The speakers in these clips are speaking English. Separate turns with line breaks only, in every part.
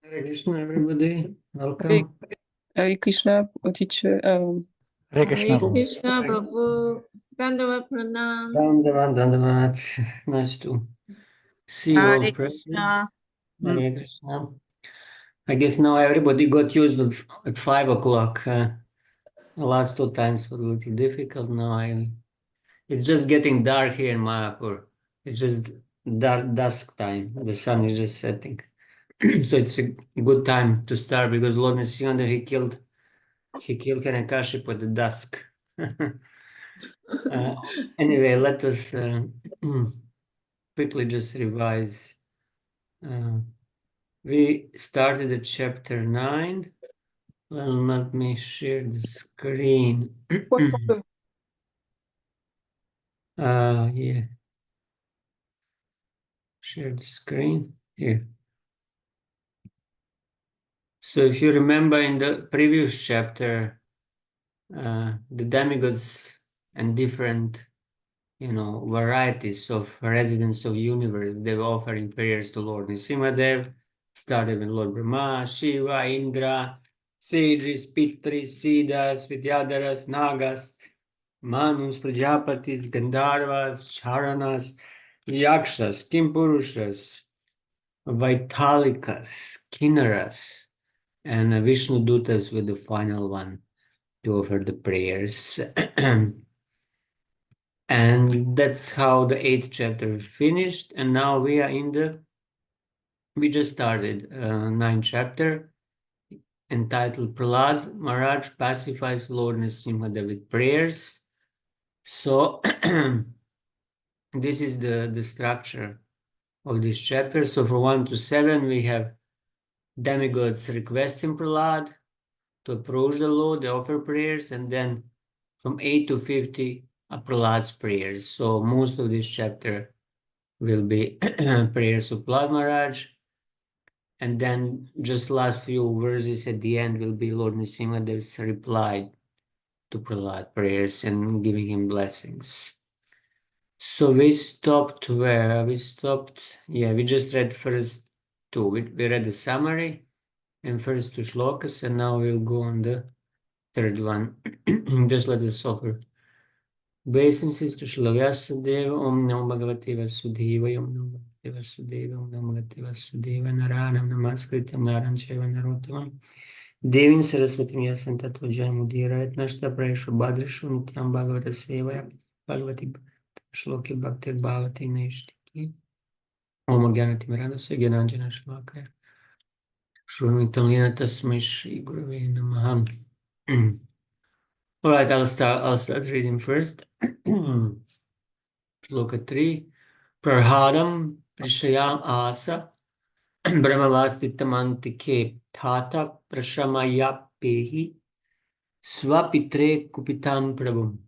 Hare Krishna, everybody.
Hare,
Welcome.
Hare Krishna, teacher.
Hare
Hare
Krishna.
Krishna, Prabhu. Dandavat Pranam.
Dandavat, Dandavat. Nice to see you all
Hare
present.
Krishna.
Hare Krishna. I guess now everybody got used to at 5 o'clock. The last 2 times was a little difficult. It's just getting dark here in Mayapur. It's just dusk time. The sun is just setting. So it's a good time to start because Lord Nrsimha, he killed Hiranyakashipu at the dusk. Anyway, let us quickly just revise. We started at chapter 9. Well, let me share the screen. Yeah. Share the screen here. So if you remember in the previous chapter, the demigods and different varieties of residents of universe, they were offering prayers to Lord Nrsimhadev, started with Lord Brahma, Shiva, Indra, sages, Pitris, Siddhas, Vidyadharas, Nagas, Manus, Prajapatis, Gandharvas, Charanas, Yakshas, Kimpurushas, Vaitalikas, Kinnaras, and Vishnu Dutas with the final one to offer the prayers. And that's how the 8th chapter finished. And now we are we just started 9th chapter entitled Prahlad Maharaj pacifies Lord Nrsimhadev with prayers. So this is the structure of this chapter. So from 1 to 7 we have demigods requesting Prahlad to approach the Lord, they offer prayers, and then from 8 to 50 are Prahlad's prayers. So most of this chapter will be prayers of Prahlad Maharaj, and then just last few verses at the end will be Lord Nrsimhadev's reply to Prahlad prayers and giving him blessings. So we stopped where? We stopped, we just read first two. We read the summary and first two shlokas, and now we'll go on the third one. Just let us offer obeisances to Srila Vyasadeva. Om Namo Bhagavate Vasudevaya. Om Namo Bhagavate Vasudevaya. Om Namo Bhagavate Vasudevaya. Narayanam Namaskrityam Naran Chaiva Narottamam Devim Saraswatim Vyasam Tato Jayamudhirayat Nashta Prayashu Bhadrishu Nityam Bhagavata Sevaya Bhagavati Shloki Bhakti Bhavati Naishtiki. Om Gyanati Miranasya Gyananjana Shlakaya Shrumitam Tasmai Shri Gurave Namaha. All right, I'll start reading first. Shloka 3. Prahadam Prishayam Asa Brahmavastitamantikhe Thata Prashamayapehi Swapitre Kupitam Prabhum.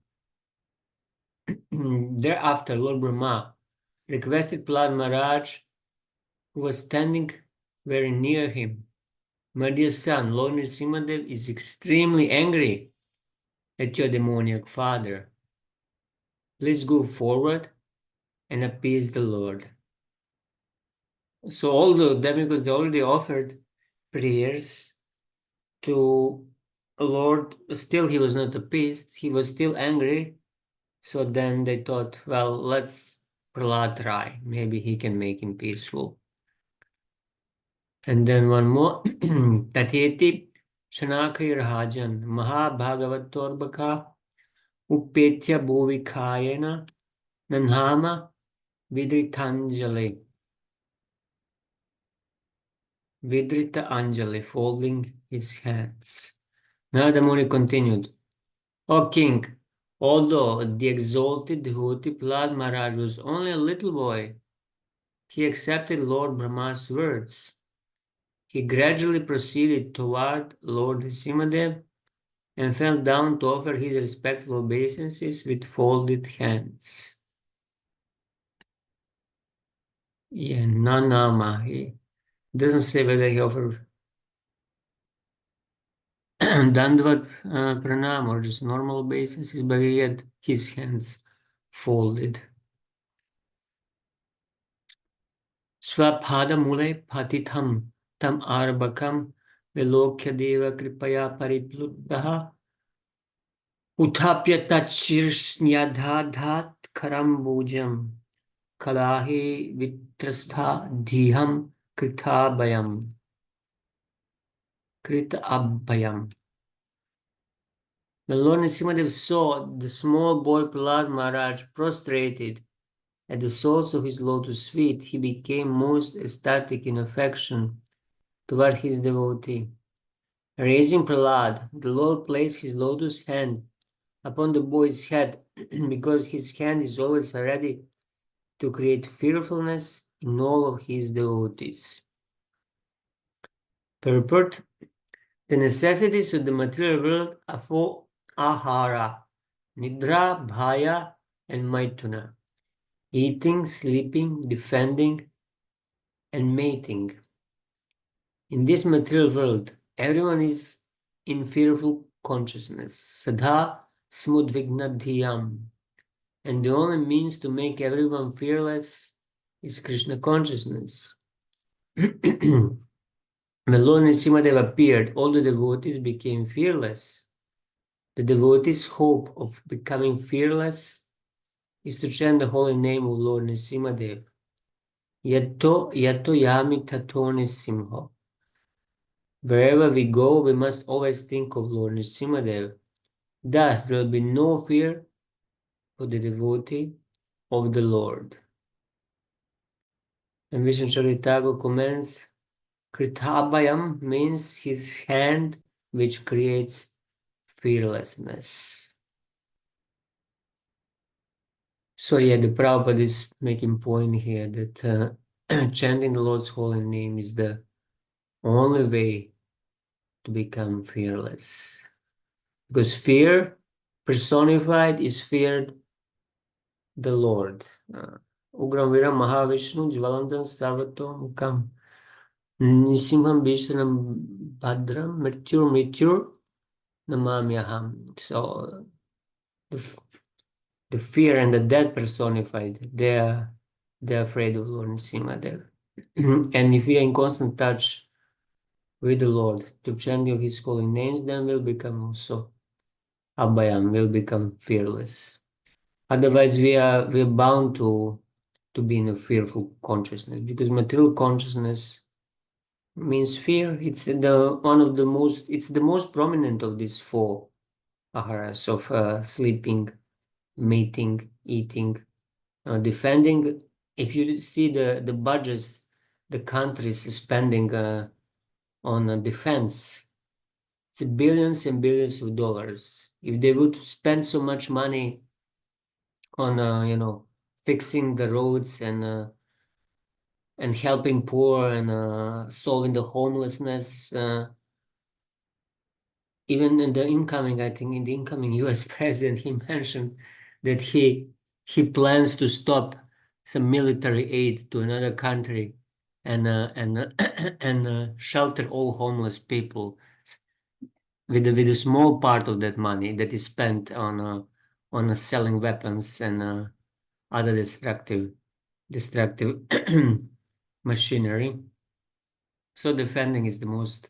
Thereafter, Lord Brahma requested Prahlad Maharaj, who was standing very near him. My dear son, Lord Nrsimhadev is extremely angry at your demoniac father. Please go forward and appease the Lord. So all the demigods, they already offered prayers to Lord. Still, he was not appeased. He was still angry. So then they thought, well, let's Prahlad try. Maybe he can make him peaceful. And then one more. Tatheti Shanakir Hajan Mahabhagavatorbaka Upetya Bhuvikayena Nanhama Vidritanjale. Vidrita Anjali, folding his hands. Narada Muni continued, O king, although the exalted devotee Prahlad Maharaj was only a little boy, he accepted Lord Brahma's words. He gradually proceeded toward Lord Nrsimhadev and fell down to offer his respectful obeisances with folded hands. Nanama. He doesn't say whether he offered Dandavad Pranam or just normal obeisances, but he had his hands folded. Swapada Mule Patitham tam arbakam vilokya deva kripaya paripluddha uthapya tachirshnyadhat karambujam kalahi vitrastha dhiham kritabhayam. The Lord Nrsimhadev saw the small boy Prahlad Maharaj prostrated at the soles of his lotus feet. He became most ecstatic in affection toward his devotee. Raising Prahlad, the Lord placed his lotus hand upon the boy's head because his hand is always ready to create fearfulness in all of his devotees. Purport: the necessities of the material world are for ahara, nidra, bhaya, and maituna, eating, sleeping, defending, and mating. In this material world, everyone is in fearful consciousness, sadha smudvignadhyam, and the only means to make everyone fearless is Krishna consciousness. When Lord Nrsimhadev appeared, all the devotees became fearless. The devotee's hope of becoming fearless is to chant the holy name of Lord Nrsimhadev. Yato yami tato Nrsimha. Wherever we go, we must always think of Lord Nrsimhadev. Thus, there will be no fear for the devotee of the Lord. And Vishnu Charitago comments, Kritabhayam means his hand which creates fearlessness. So yeah, the Prabhupada is making point here that chanting the Lord's holy name is the only way to become fearless. Because fear personified is feared the Lord. Ugram Viram Mahavishnu Jvalantam Sarvato Mukam Nisimham Vishranam Bhadram Mrityur Namamyaham. So the fear and the dead personified, they're afraid of Lord Nrsimhadev. And if we are in constant touch with the Lord through chanting of his holy names, then we'll become also abhayam, will become fearless. Otherwise, we're bound to be in a fearful consciousness, because material consciousness means fear. It's the most prominent of these four aharas of sleeping, mating, eating, defending. If you see the budgets the countries is spending on defense, it's billions and billions of dollars. If they would spend so much money on fixing the roads and helping poor and solving the homelessness, even in the incoming, I think in the incoming US president, he mentioned that he plans to stop some military aid to another country and shelter all homeless people with a small part of that money that is spent on selling weapons and other destructive machinery. So defending is the most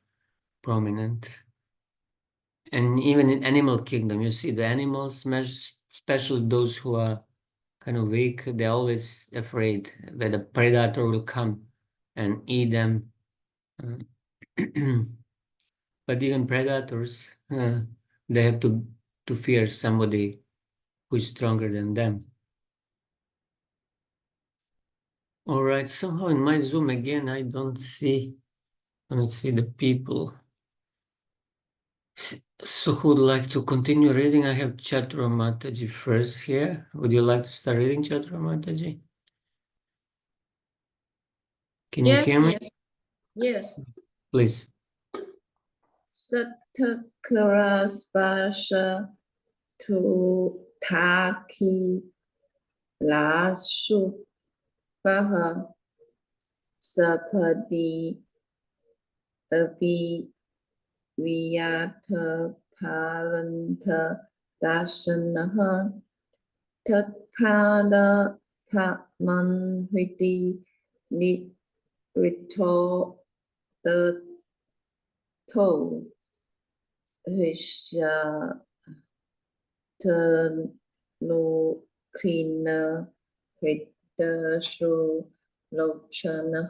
prominent. And even in animal kingdom, you see the animals, especially those who are kind of weak, they're always afraid that a predator will come and eat them. But even predators, they have to fear somebody who is stronger than them. All right, somehow in my Zoom again, I don't see the people. So who would like to continue reading? I have Chatura Mataji first here. Would you like to start reading, Chatura Mataji? Can you hear me?
Yes.
Please.
Satakara spasha to taki lashu baha sapadi api viyata paranta dashanaha tatpada pamanhiti nitrito the toe, which turn no cleaner with the shoe lotion.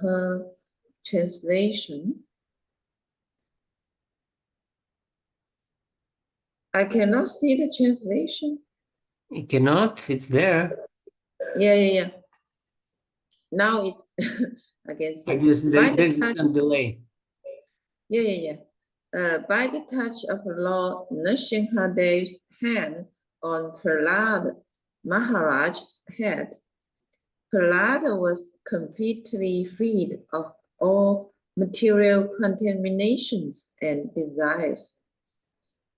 Translation. I cannot see the translation.
You cannot, it's there.
Yeah. Now it's I can see.
I guess
By the
there's
touch,
some delay.
yeah. By the touch of Lord Nrsimhadev's hand on Prahlad Maharaj's head, Prahlad was completely freed of all material contaminations and desires,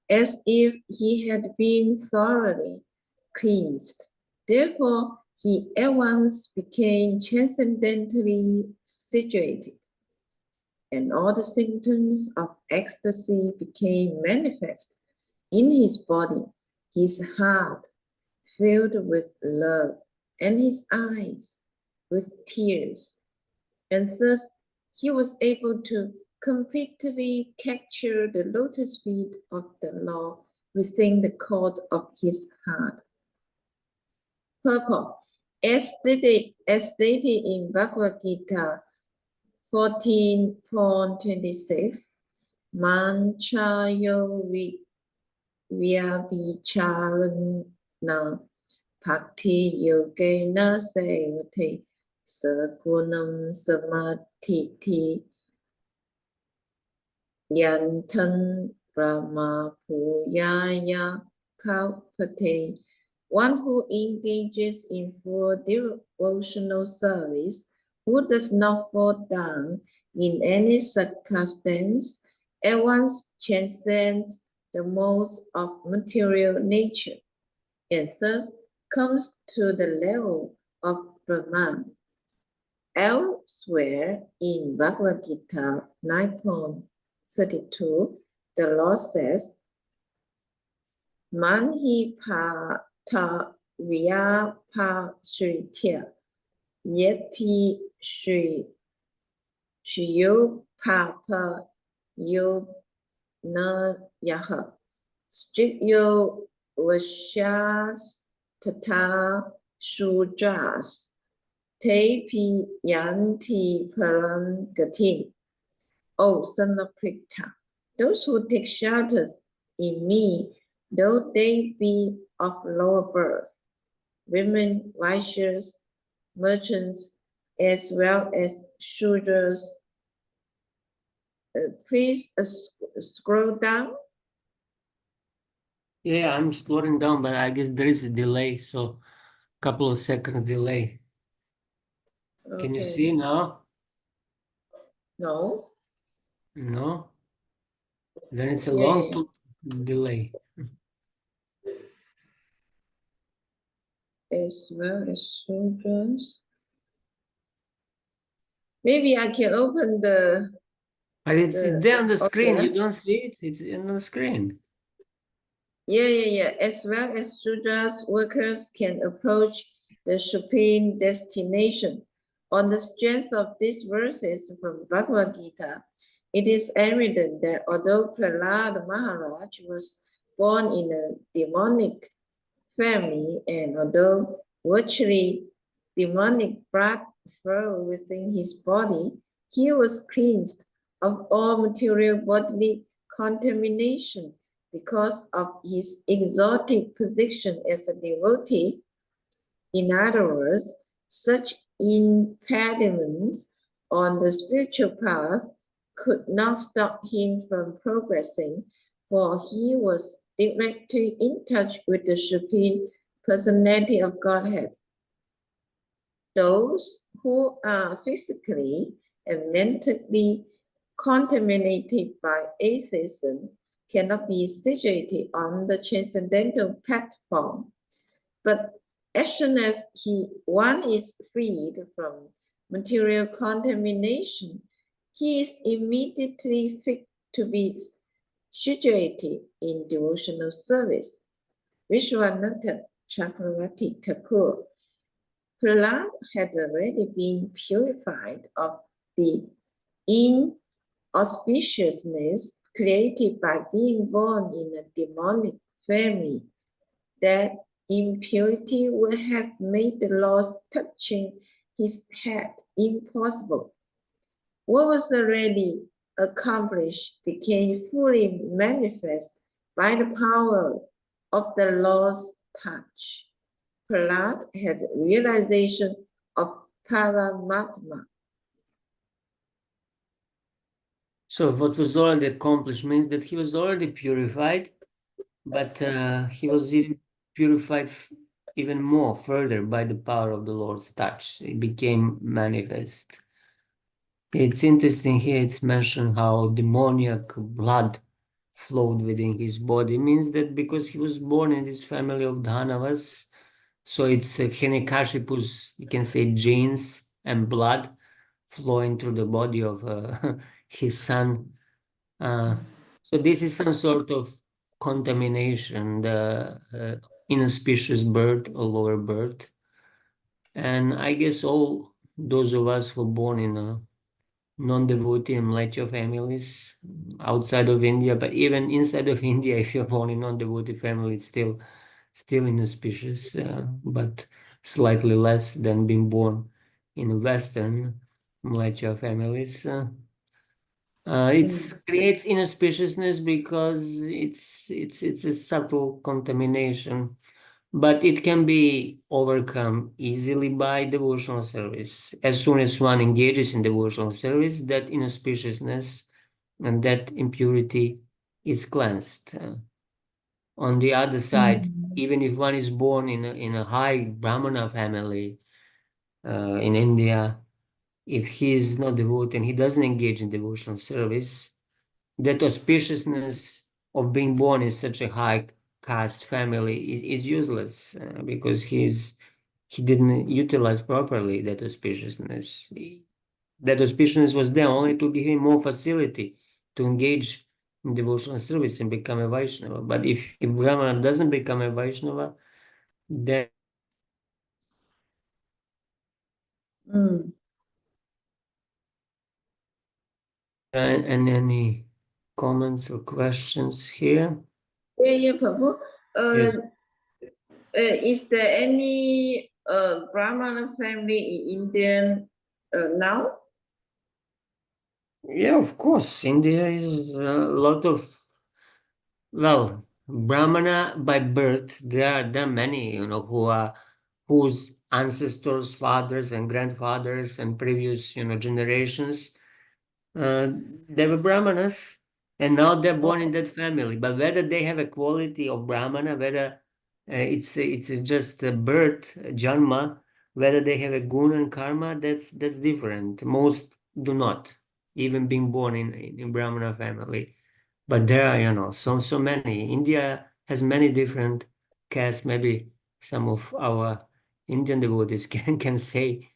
as if he had been thoroughly cleansed. Therefore, he at once became transcendently situated, and all the symptoms of ecstasy became manifest in his body, his heart filled with love, and his eyes with tears. And thus he was able to completely capture the lotus feet of the Lord within the court of his heart. Purport. As stated in Bhagavad Gita 14.26, Manchayo Vyabhicharana Bhakti Yogena Sevate Sagunam Samatiti Yantan Brahma Puyaya Kalpate. One who engages in full devotional service, who does not fall down in any circumstance, at once transcends the modes of material nature, and thus comes to the level of Brahman. Elsewhere in Bhagavad Gita 9.32, the Lord says, Manhi Pata Vyapashritya Yepi Shriyo Papa Yo Na Yaha Strikyo Vashyas Tata Shudras Tepi Yanti Paran Gatin. O son of Pritha, those who take shelter in me, though they be of lower birth, women, vaishyas, merchants, as well as Shudras. Please scroll down.
Yeah, I'm scrolling down, but I guess there is a delay, so a couple of seconds delay. Can you
Okay.
see now?
No.
No? Then it's a
Yeah,
long
yeah.
delay.
As well as Shudras. Maybe I can open the.
But it's there on the screen.
Okay.
You don't see it? It's on the screen.
Yeah. As well as Shudras, workers can approach the supreme destination. On the strength of these verses from Bhagavad Gita, it is evident that although Prahlad Maharaj was born in a demonic family, and although virtually demonic blood flowed within his body, he was cleansed of all material bodily contamination because of his exalted position as a devotee. In other words, such impediments on the spiritual path could not stop him from progressing, for he was directly in touch with the Supreme Personality of Godhead. Those who are physically and mentally contaminated by atheism cannot be situated on the transcendental platform. But as soon as one is freed from material contamination, he is immediately fit to be situated in devotional service. Vishwanatha Chakravarti Thakur. Prahlad had already been purified of the auspiciousness created by being born in a demonic family, that impurity would have made the laws touching his head impossible. What was already accomplished became fully manifest by the power of the Lord's touch. Prahlad had realization of Paramatma.
So what was already accomplished means that he was already purified, but he was even purified even more further by the power of the Lord's touch. It became manifest. It's interesting here, it's mentioned how demoniac blood flowed within his body. It means that because he was born in this family of Dhanavas, so it's Hiranyakashipu's, you can say, genes and blood flowing through the body of his son. So this is some sort of contamination, the inauspicious birth or lower birth. And I guess all those of us who are born in a non-devotee and mleccha families outside of India, but even inside of India, if you're born in non-devotee family, it's still inauspicious, but slightly less than being born in Western mleccha families. It creates inauspiciousness because it's a subtle contamination, but it can be overcome easily by devotional service. As soon as one engages in devotional service, that inauspiciousness and that impurity is cleansed. On the other side, even if one is born in a high Brahmana family in India, if he is not devout and he doesn't engage in devotional service, that auspiciousness of being born in such a high caste family is useless because he didn't utilize properly that auspiciousness. That auspiciousness was there only to give him more facility to engage in devotional service and become a Vaishnava. But if Brahmana doesn't become a Vaishnava, then and any comments or questions here?
Yeah, Prabhu.
Yes.
Is there any Brahmana family in India now?
Yeah, of course. India is a lot of, well, Brahmana by birth. There are many, whose ancestors, fathers and grandfathers and previous, generations, uh, they were Brahmanas, and now they're born in that family. But whether they have a quality of Brahmana, whether it's just a birth, janma, whether they have a guna and karma, that's different. Most do not, even being born in Brahmana family. But there are, so many. India has many different castes. Maybe some of our Indian devotees can say.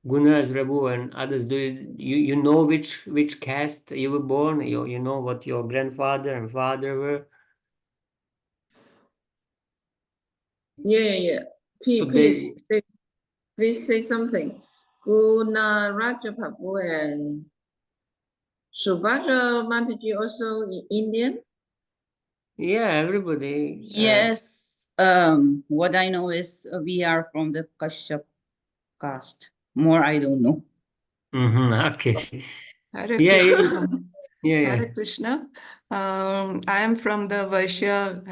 Gunnar, Prabhu, and others, do you know which caste you were born? You know what your grandfather and father were?
Yeah.
So they,
Please say something. Guna Raja Prabhu and Subhaja Mataji also Indian?
yeah, everybody.
Yes. What I know is we are from the Kashyap caste. More I don't know.
Okay.
Hare
Yeah,
Krishna.
yeah.
Hare Krishna. I am from the Vaishya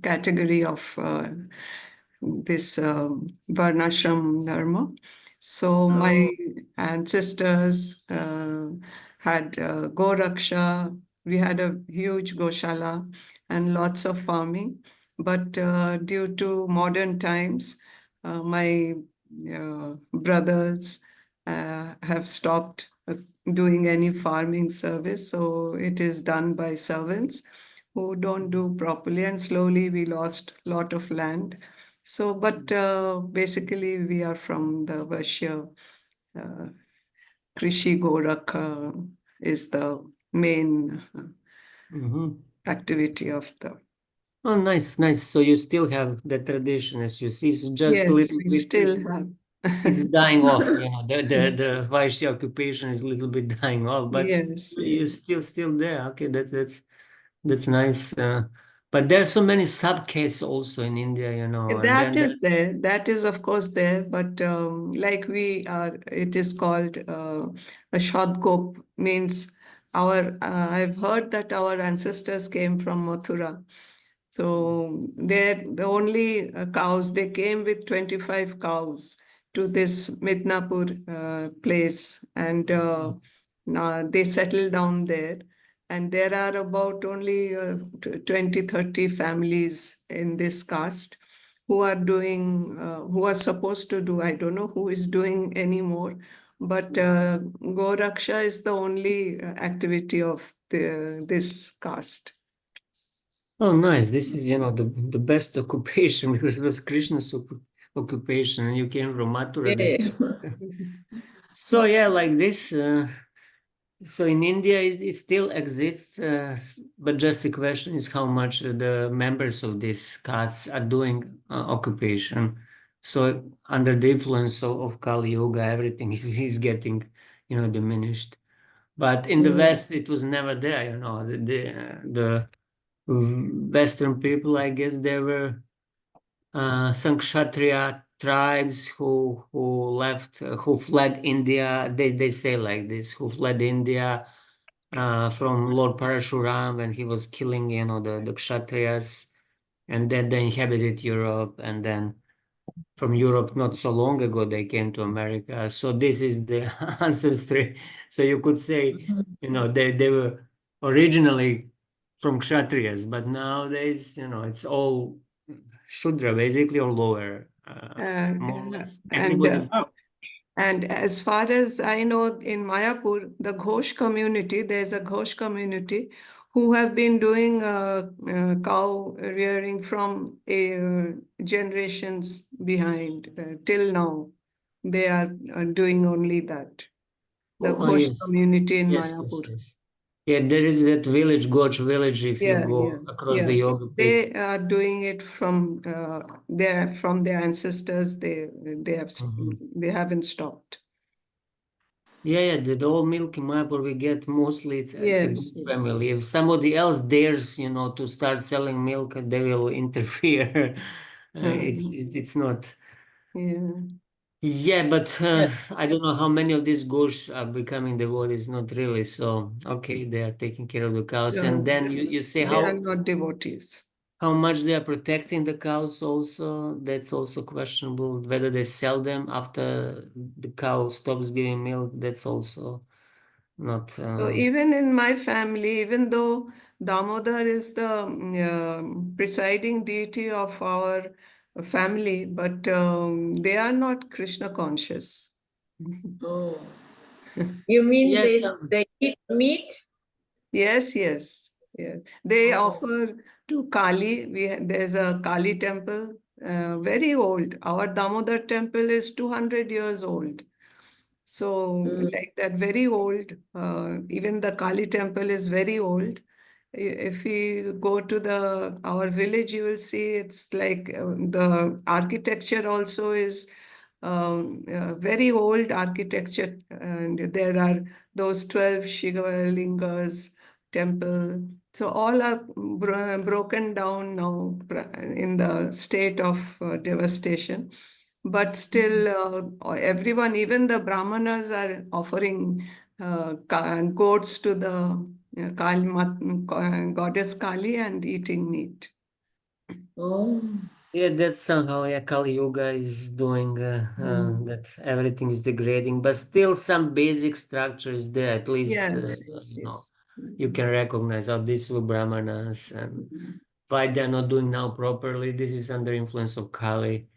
category of this Varnashram Dharma. So my ancestors had Goraksha. We had a huge Goshala and lots of farming. But due to modern times, my brothers have stopped doing any farming service. So it is done by servants who don't do properly, and slowly we lost a lot of land. So, but basically we are from the Vaishya. Krishi Gorak is the main activity of the.
Oh, nice. So you still have the tradition, as you see. It's just a
Yes,
little
we
bit.
still have.
it's dying off. The Vaishya occupation is a little bit dying off, but
Yes,
you're
yes.
still there. Okay, that's nice. But there are so many subcastes also in India, and
That
then
is there. That is, of course, there. But like we are, it is called a Shadgop, means I've heard that our ancestors came from Mathura. So they're the only cows, they came with 25 cows to this Midnapur place, and now they settled down there. And there are about only 20, 30 families in this caste who are doing, who are supposed to do, I don't know who is doing anymore, but Goraksha is the only activity of this caste.
oh, nice. This is, the best occupation because it was Krishna's occupation, and you came from Mathura.
Yeah.
So yeah, like this. So in India, it still exists, but just the question is how much the members of this caste are doing occupation. So under the influence of Kali Yuga, everything is getting, diminished. But in the West, it was never there. The Western people, I guess, there were some Kshatriya tribes who fled India. They say like this, who fled India from Lord Parashuram when he was killing, the Kshatriyas, and then they inhabited Europe, and then from Europe not so long ago they came to America. So this is the ancestry. So you could say, they were originally from Kshatriyas, but nowadays, it's all Shudra basically, or lower, more or less.
And
Anybody.
and as far as I know, in Mayapur, the Ghosh community, there's a Ghosh community who have been doing cow rearing from generations behind till now. They are doing only that. The
Oh,
Ghosh
yes.
community in
Yes, yes,
Mayapur.
yes. Yeah, there is that village, Goch village, if you
Yeah, yeah,
go across the
yeah.
yoga pit.
They are doing it from their ancestors.
Mhm.
They haven't stopped.
Yeah, the old milk in Mayapur we get mostly it's a good
Yes, yes.
family. If somebody else dares, to start selling milk, they will interfere. It's not.
Yeah.
Yeah, but
Yeah.
I don't know how many of these gosh are becoming devotees. Not really. So okay, they are taking care of the cows, and
So
then you say
they are not devotees.
how much they are protecting the cows also. That's also questionable. Whether they sell them after the cow stops giving milk, that's also not.
So even in my family, even though Damodar is the presiding deity of our family, but they are not Krishna conscious.
Oh, you mean
Yes.
they eat meat?
Yes, yes, yes. They
Oh.
offer to Kali. There's a Kali temple, very old. Our Damodar temple is 200 years old. So, like that, very old. Even the Kali temple is very old. If we go to our village, you will see it's like the architecture also is very old architecture, and there are those 12 Shiva lingas temple. So all are broken down now in the state of devastation. But still, everyone, even the Brahmanas, are offering goats to the goddess Kali and eating meat.
Oh.
Yeah, that's somehow, yeah, Kali Yuga is doing that everything is degrading, but still some basic structure is there. At least,
Yes, yes, yes.
you can recognize how these were Brahmanas and why they're not doing now properly. This is under influence of Kali.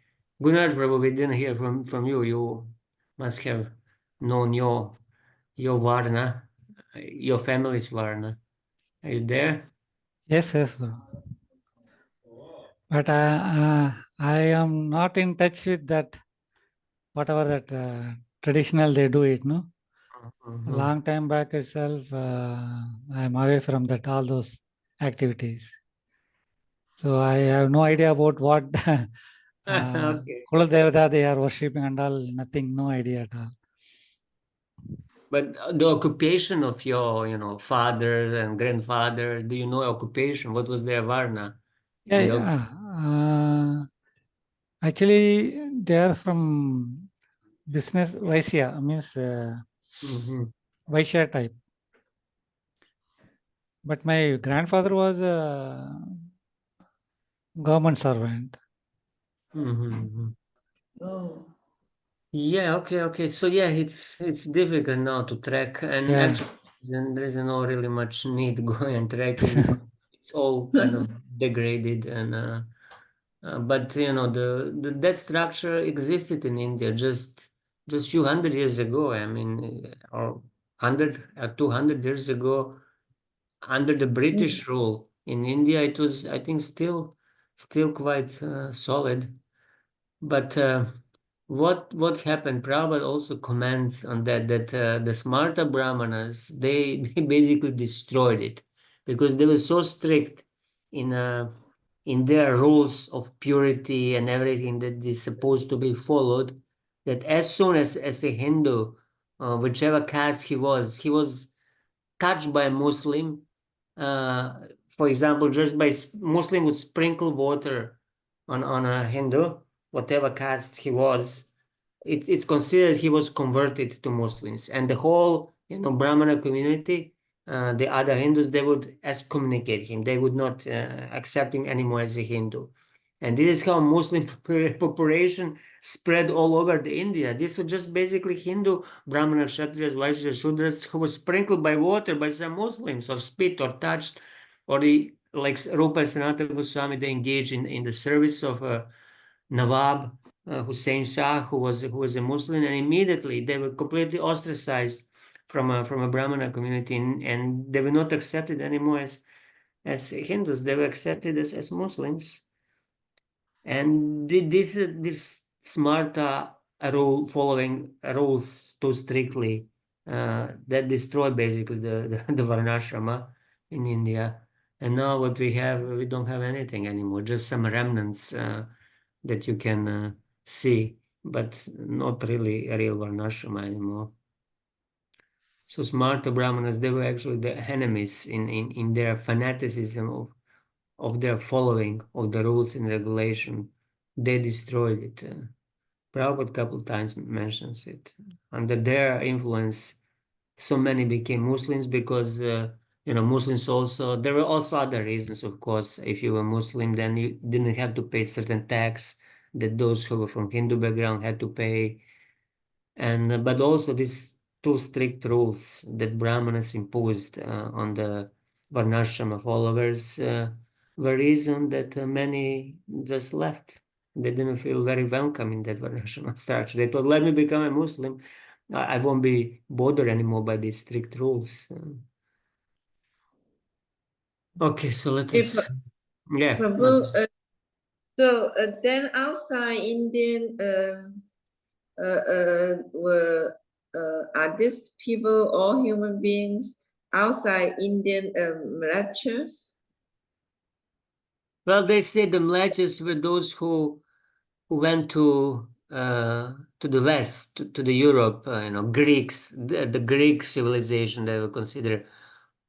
Gunnar Prabhu, we didn't hear from you. You must have known your Varna, your family's Varna. Are you there?
Yes, yes, Guru. But I am not in touch with that, whatever that traditional they do it, no? A long time back itself, I am away from that, all those activities. So I have no idea about what
Okay.
Kula Devata they are worshipping and all, nothing, no idea at all.
But the occupation of your, father and grandfather, do you know occupation? What was their varna?
Yeah,
The-
actually, they are from business Vaishya, means
Mhm.
Vaishya type. But my grandfather was a government servant.
Mhm.
Oh.
Yeah, okay. So yeah, it's difficult now to track, and
Yeah.
actually, there's no really much need going and tracking because it's all kind of degraded but that structure existed in India just few hundred years ago. I mean, or 200 years ago, under the British rule in India, it was, I think, still quite solid. But what happened? Prabhupada also comments on that the Smarta Brahmanas they basically destroyed it because they were so strict in their rules of purity and everything that is supposed to be followed, that as soon as a Hindu, whichever caste he was touched by a Muslim, uh, for example, just by Muslim would sprinkle water on a Hindu, whatever caste he was, it's considered he was converted to Muslims, and the whole Brahmana community, the other Hindus, they would excommunicate him. They would not accept him anymore as a Hindu, and this is how Muslim population spread all over the India. This was just basically Hindu Brahmana, Kshatriyas, Vaishyas, Shudras who was sprinkled by water by some Muslims, or spit, or touched, or like Rupa Sanatana Goswami, they engaged in the service of Nawab Hussain Shah, who was a Muslim, and immediately they were completely ostracized from a Brahmana community, and they were not accepted anymore as Hindus. They were accepted as Muslims. And this Smarta rule, following rules too strictly, that destroyed basically the Varnashrama in India. And now what we have, we don't have anything anymore, just some remnants that you can see, but not really a real Varnashrama anymore. So Smarta Brahmanas, they were actually the enemies in their fanaticism of their following of the rules and regulation. They destroyed it. Prabhupada a couple times mentions it. Under their influence, so many became Muslims because Muslims also, there were also other reasons, of course. If you were Muslim, then you didn't have to pay certain tax that those who were from Hindu background had to pay. And but also these two strict rules that Brahmanas imposed on the Varnashrama followers were reason that many just left. They didn't feel very welcome in that Varnashrama structure. They thought, let me become a Muslim. I won't be bothered anymore by these strict rules. Okay, so let
If
us, yeah.
Prabhu, so then outside Indian were are these people all human beings outside Indian lectures?
Well, they say the Mlechas were those who went to the West, to the Europe, Greeks, the Greek civilization. They were considered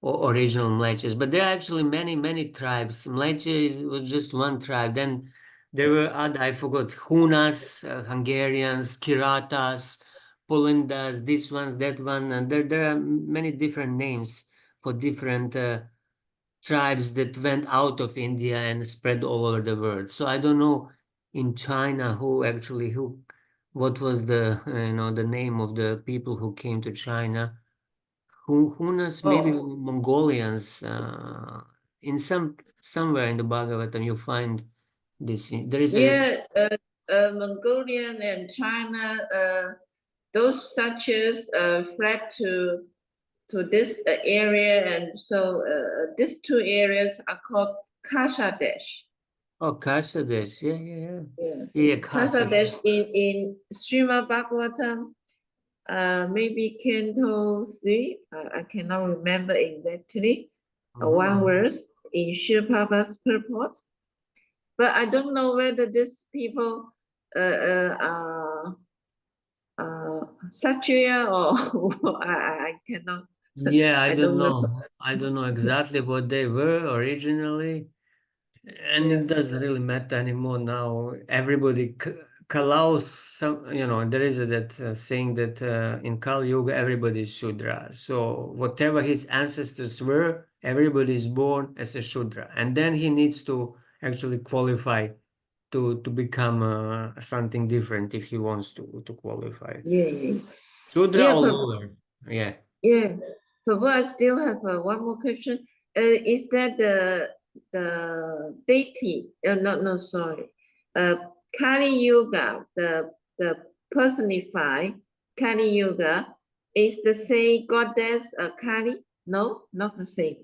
original Mlechas, but there are actually many tribes. Mlecha was just one tribe. Then there were other, I forgot, Hunas, Hungarians, Kiratas, Polandas, this one, that one, and there are many different names for different tribes that went out of India and spread all over the world. So I don't know in China what was the name of the people who came to China. Who knows? Maybe Mongolians. In somewhere in the Bhagavatam you find this. There is
Mongolian and China, those suches fled to this area, and so these two areas are called Kashadesh.
Kashadesh. Yeah.
Yeah,
Kashadesh.
Kashadesh in Srimad Bhagavatam, maybe Canto 3, I cannot remember exactly, one verse in Srila Prabhupada's purport. But I don't know whether these people are Kshatriya or I cannot.
Yeah, I
I
don't
don't know.
know. I don't know exactly what they were originally, and
Yeah.
it doesn't really matter anymore now. Everybody Kalau, some, there is that saying that in Kali Yuga everybody is Shudra. So whatever his ancestors were, everybody is born as a Shudra, and then he needs to actually qualify to become something different if he wants to qualify.
Yeah.
Shudra
Yeah,
or
but
lower. Yeah.
yeah. But I still have one more question. Is that the deity? No, sorry. Kali Yuga, the personified Kali Yuga is the same goddess Kali? No, not the same.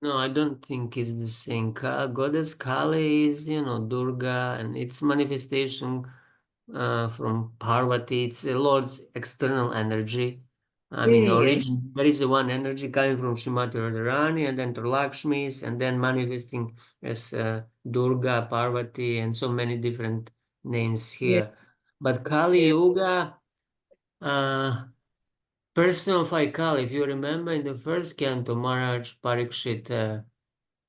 No, I don't think it's the same. Goddess Kali is, Durga, and its manifestation from Parvati. It's the Lord's external energy. I mean,
Yeah.
there is one energy coming from Srimati Radharani, and then to Lakshmi's, and then manifesting as Durga, Parvati, and so many different names
Yeah.
here. But Kali
Yeah.
Yuga, person of Kali, if you remember in the first canto, Maharaj Parikshit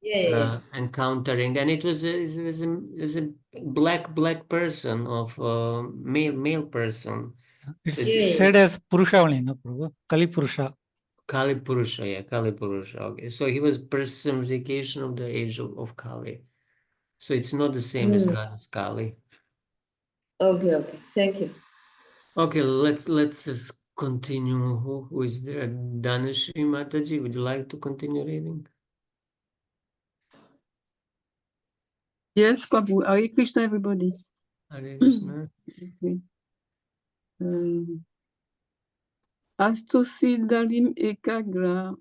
Yeah.
encountering, and it was a black person of male person.
It's
So
Yeah.
said as Purusha only, no, Prabhu? Kali Purusha.
Kali Purusha, yeah, Kali Purusha. Okay, so he was personification of the age of Kali. So it's not the same as goddess Kali.
Okay. Thank you.
Okay, let's just continue. Who is there? Dhanashri Mataji, would you like to continue reading?
Yes, Prabhu. Hare Krishna, everybody.
Hare Krishna.
Astosi dalim ekagra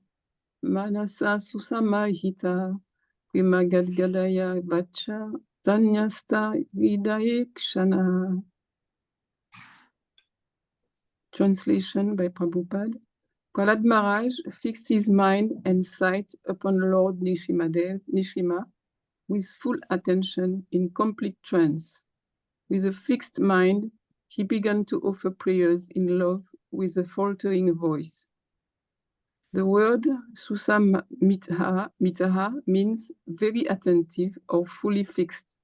manasa susamahita vimagadgadaya vacha tanyasta vidaye kshana. Translation by Prabhupada. Prahlad Maharaj fixed his mind and sight upon Lord Nishima with full attention in complete trance. With a fixed mind, he began to offer prayers in love with a faltering voice. The word susamitaha means very attentive or fully fixed.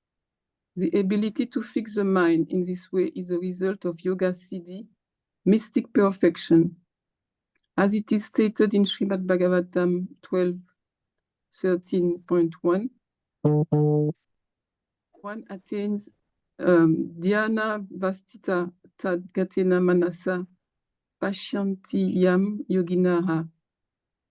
The ability to fix the mind in this way is a result of yoga siddhi, mystic perfection. As it is stated in Srimad Bhagavatam 12:13.1, one attains dhyana vastita tadgatena manasa pashyanti yam yoginaha.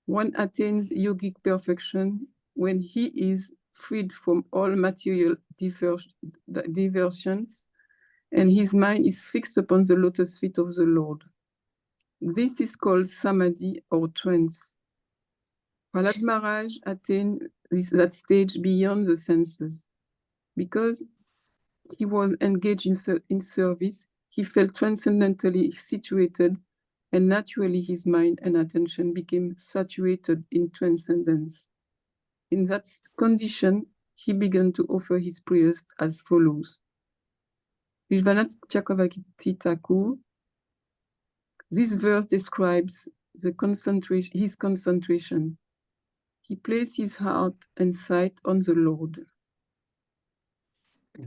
One attains yogic perfection when he is freed from all material diversions and his mind is fixed upon the lotus feet of the Lord. This is called samadhi or trance. Prahlad Maharaj attained that stage beyond the senses. Because he was engaged in service, he felt transcendentally situated, and naturally his mind and attention became saturated in transcendence. In that condition, he began to offer his prayers as follows. Vishwanath Chakravarti Thakur, this verse describes his concentration. He placed his heart and sight on the Lord.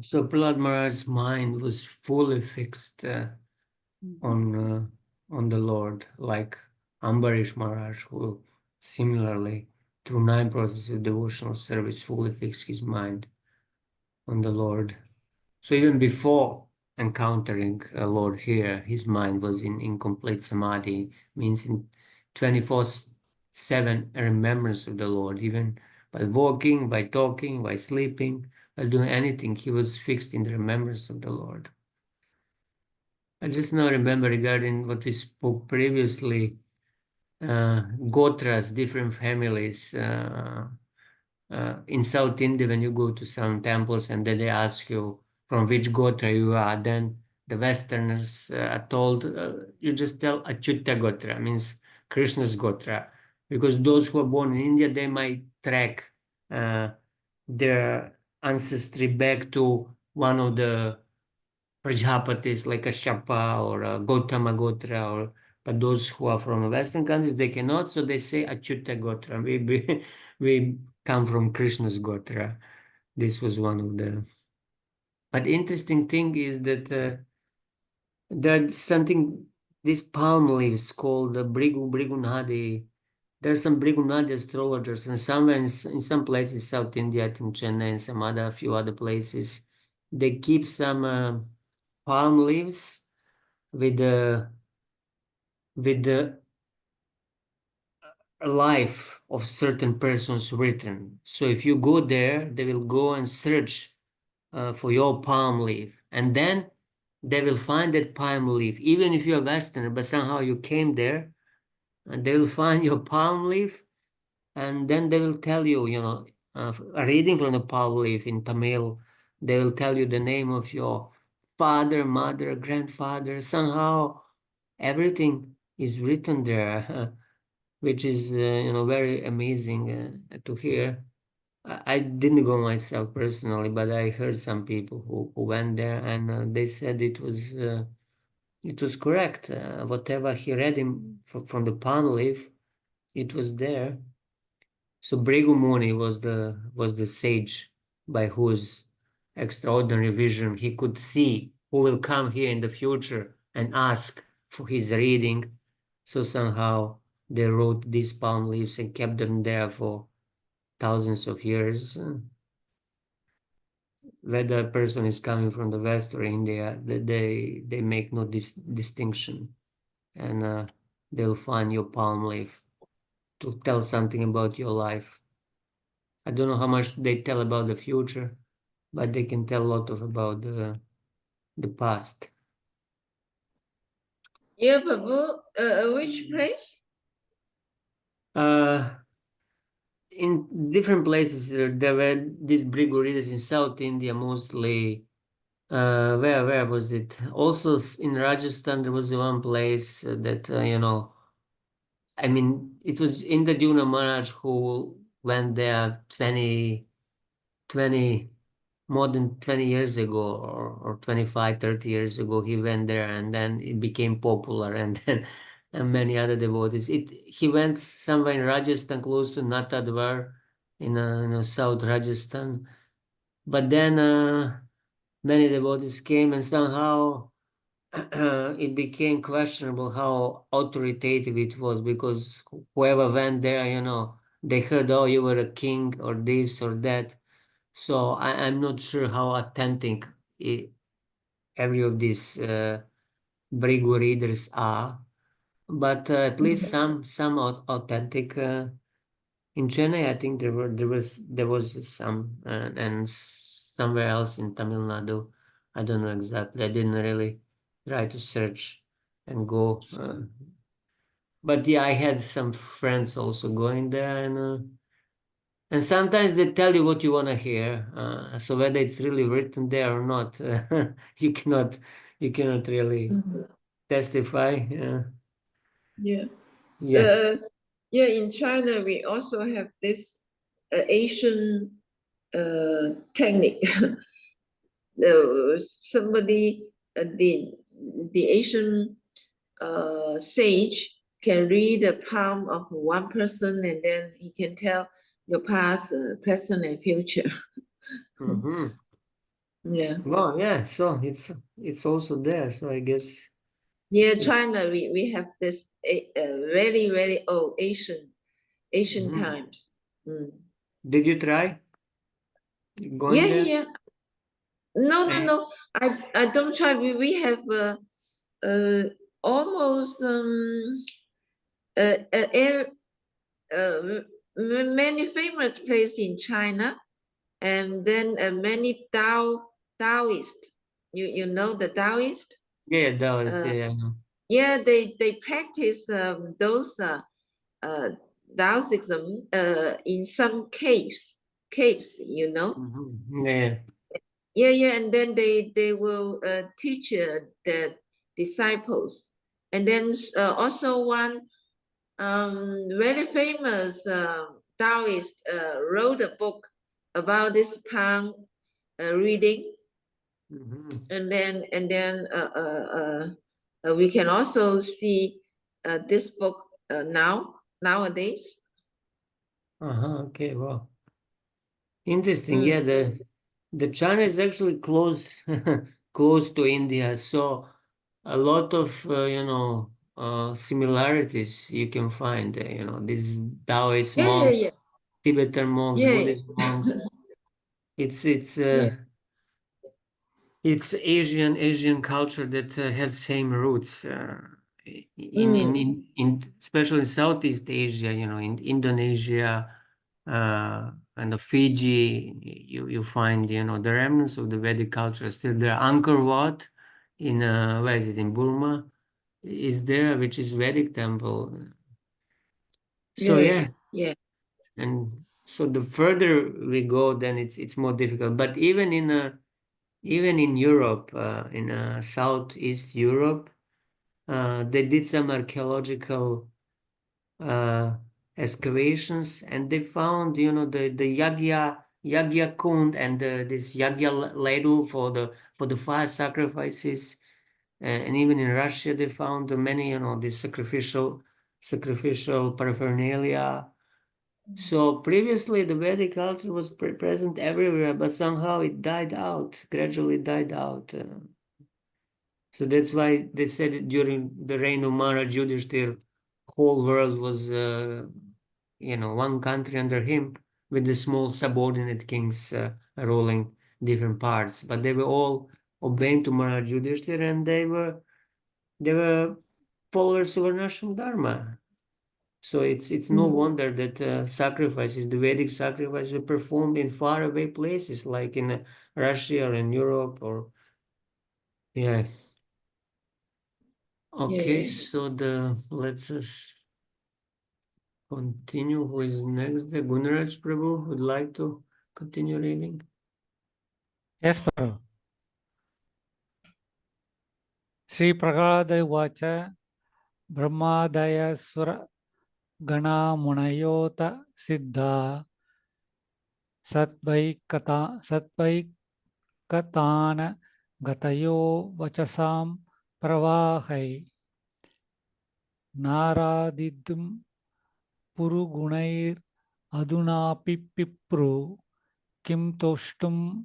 So Prahlad Maharaj's mind was fully fixed on the Lord, like Ambarish Maharaj, who similarly, through 9 processes of devotional service, fully fixed his mind on the Lord. So even before encountering Lord here, his mind was in complete samadhi, means in 24/7 remembrance of the Lord, even by walking, by talking, by sleeping, by doing anything, he was fixed in the remembrance of the Lord. I just now remember regarding what we spoke previously, Gotras, different families. In South India, when you go to some temples and then they ask you from which Gotra you are, then the Westerners are told, you just tell Achyuta Gotra, means Krishna's Gotra. Because those who are born in India, they might track their ancestry back to one of the Prajapatis like a Shapa or a Gautama Gotra, or but those who are from Western countries, they cannot, so they say Achyuta Gotra. We come from Krishna's Gotra. This was one of the. But the interesting thing is that there's something, these palm leaves called the Brigunadi. There are some Brigunadi astrologers, and somewhere in some places, South India, I think Chennai and some other, a few other places, they keep some palm leaves with the life of certain persons written. So if you go there, they will go and search for your palm leaf, and then they will find that palm leaf, even if you're a Westerner, but somehow you came there, and they will find your palm leaf, and then they will tell you, reading from the palm leaf in Tamil, they will tell you the name of your father, mother, grandfather. Somehow everything is written there, which is very amazing to hear. I didn't go myself personally, but I heard some people who went there, and they said it was correct. Whatever he read from the palm leaf, it was there. So Bregu Muni was the sage by whose extraordinary vision he could see who will come here in the future and ask for his reading. So somehow they wrote these palm leaves and kept them there for thousands of years. Whether a person is coming from the West or India, they make no distinction, and they'll find your palm leaf to tell something about your life. I don't know how much they tell about the future, but they can tell a lot about the past.
Yeah, Prabhu, which place?
In different places, there were these Brigu readers in South India mostly. Where was it? Also in Rajasthan, there was one place that I mean, it was Indra Maharaj who went there 20, more than 20 years ago, or 25, 30 years ago. He went there, and then it became popular, and then and many other devotees. He went somewhere in Rajasthan, close to Natadwar, in South Rajasthan. But then many devotees came, and somehow it became questionable how authoritative it was, because whoever went there, they heard, oh, you were a king or this or that. So I'm not sure how authentic every of these Brigu readers are, but at least some authentic. In Chennai, I think there was some, and somewhere else in Tamil Nadu. I don't know exactly. I didn't really try to search and go. But yeah, I had some friends also going there, and sometimes they tell you what you want to hear. So whether it's really written there or not, you cannot really testify.
Yeah.
Yes.
Yeah, in China, we also have this Asian technique. Somebody, the Asian sage can read the palm of one person, and then he can tell your past, present, and future.
Mm-hmm.
Yeah.
Well, yeah. So it's also there. So I guess.
Yeah, China, we have this very, very old Asian
Mhm.
times. Mm.
Did you try going
Yeah,
there?
yeah. No, no,
Eh,
no. I don't try. We have almost uh, many famous place in China, and then many Taoist. You know the Taoist?
Yeah, that was,
Uh,
yeah, I know.
yeah, they practice those Taoism in some caves, you know.
Mhm. Yeah.
Yeah, yeah, and then they will teach the disciples, and then also one very famous Taoist wrote a book about this palm reading, and then we can also see this book nowadays.
Okay, well, interesting. Yeah, the China is actually close close to India, so a lot of similarities you can find. These Taoist
Yeah, yeah, yeah.
monks, Tibetan monks,
Yeah,
Buddhist monks. It's
yeah.
it's Asian culture that has same roots. In especially in Southeast Asia, in Indonesia, and the Fiji, you find the remnants of the Vedic culture still there. Angkor Wat in where is it, in Burma, is there, which is Vedic temple. So
Yeah, yeah.
and so the further we go, then it's more difficult. But even in Europe, in Southeast Europe, they did some archaeological excavations, and they found, the Yagya Kund and this Yagya ladle for the fire sacrifices. And even in Russia, they found many, these sacrificial paraphernalia. So previously, the Vedic culture was present everywhere, but somehow it died out, gradually died out. So that's why they said that during the reign of Maharaj Yudhishthir, whole world was, one country under him, with the small subordinate kings ruling different parts. But they were all obeying to Maharaj Yudhishthir, and they were followers of Varnashram Dharma. So it's no wonder that the Vedic sacrifices, were performed in faraway places like in Russia or in Europe or yeah. Okay,
Yeah.
so let's us continue. Who is next? The Gunaraj Prabhu would like to continue reading.
Yes, Prabhu. Sri Prahlada Vacha Brahmadaya Sura Gana Munayota Siddha Satvaikatana Gatayo Vachasam Pravahai Naradidum Purugunair Adunapi Pipru Kim Toshtum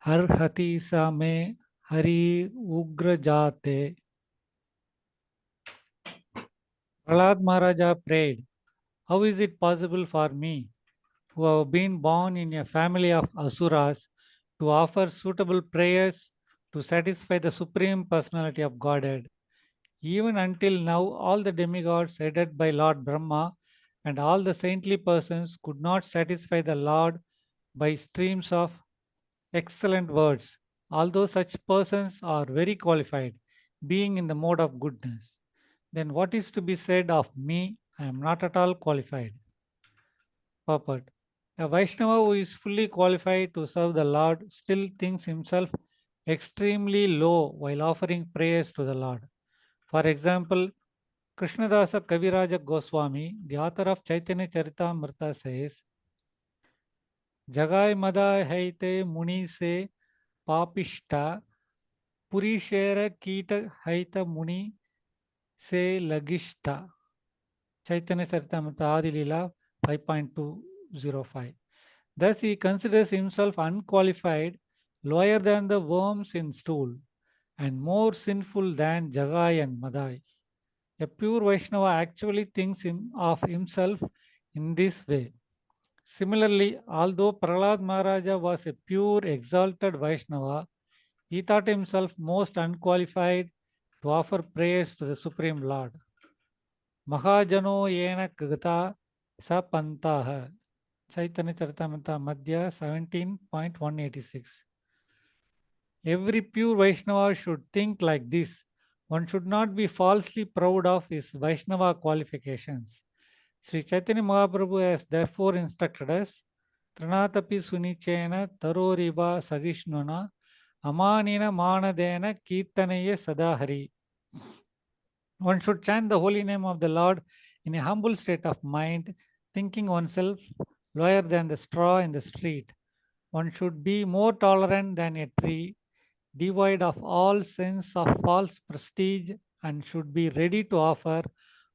Harhati Same Hari Ugrajate. Prahlad Maharaja prayed, "How is it possible for me, who have been born in a family of Asuras, to offer suitable prayers to satisfy the Supreme Personality of Godhead? Even until now, all the demigods headed by Lord Brahma and all the saintly persons could not satisfy the Lord by streams of excellent words, although such persons are very qualified, being in the mode of goodness. Then what is to be said of me? I am not at all qualified." Purport. A Vaishnava who is fully qualified to serve the Lord still thinks himself extremely low while offering prayers to the Lord. For example, Krishnadasa Kaviraja Goswami, the author of Chaitanya Charitamrita, says, "Jagai Madai Haite Muni se Papishta Purishera Kita Haita Muni se Lagishta." Chaitanya Charitamrita Adi Leela 5.205. Thus, he considers himself unqualified, lower than the worms in stool, and more sinful than Jagai and Madai. A pure Vaishnava actually thinks of himself in this way. Similarly, although Prahlad Maharaja was a pure, exalted Vaishnava, he thought himself most unqualified to offer prayers to the Supreme Lord. Mahajano yena kagata sa pantaha. Chaitanya Charitamrita Madhya 17.186. Every pure Vaishnava should think like this. One should not be falsely proud of his Vaishnava qualifications. Sri Chaitanya Mahaprabhu has therefore instructed us, Trinatapi Sunichena Taroriba Sagishnuna Amanina Manadena Kirtanaya Sadahari. One should chant the holy name of the Lord in a humble state of mind, thinking oneself lower than the straw in the street. One should be more tolerant than a tree, devoid of all sense of false prestige, and should be ready to offer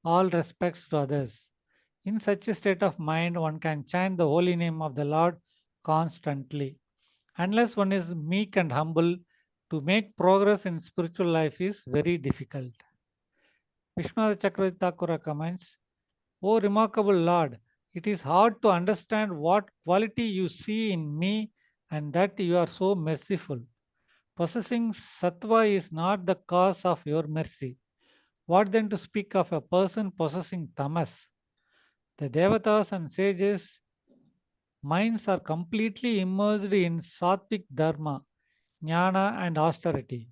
all respects to others. In such a state of mind, one can chant the holy name of the Lord constantly. Unless one is meek and humble, to make progress in spiritual life is very difficult. Vishwanath Chakravarti Thakura comments, O remarkable Lord, it is hard to understand what quality you see in me and that you are so merciful. Possessing sattva is not the cause of your mercy. What then to speak of a person possessing tamas? The devatas and sages' minds are completely immersed in sattvic dharma, jnana, and austerity.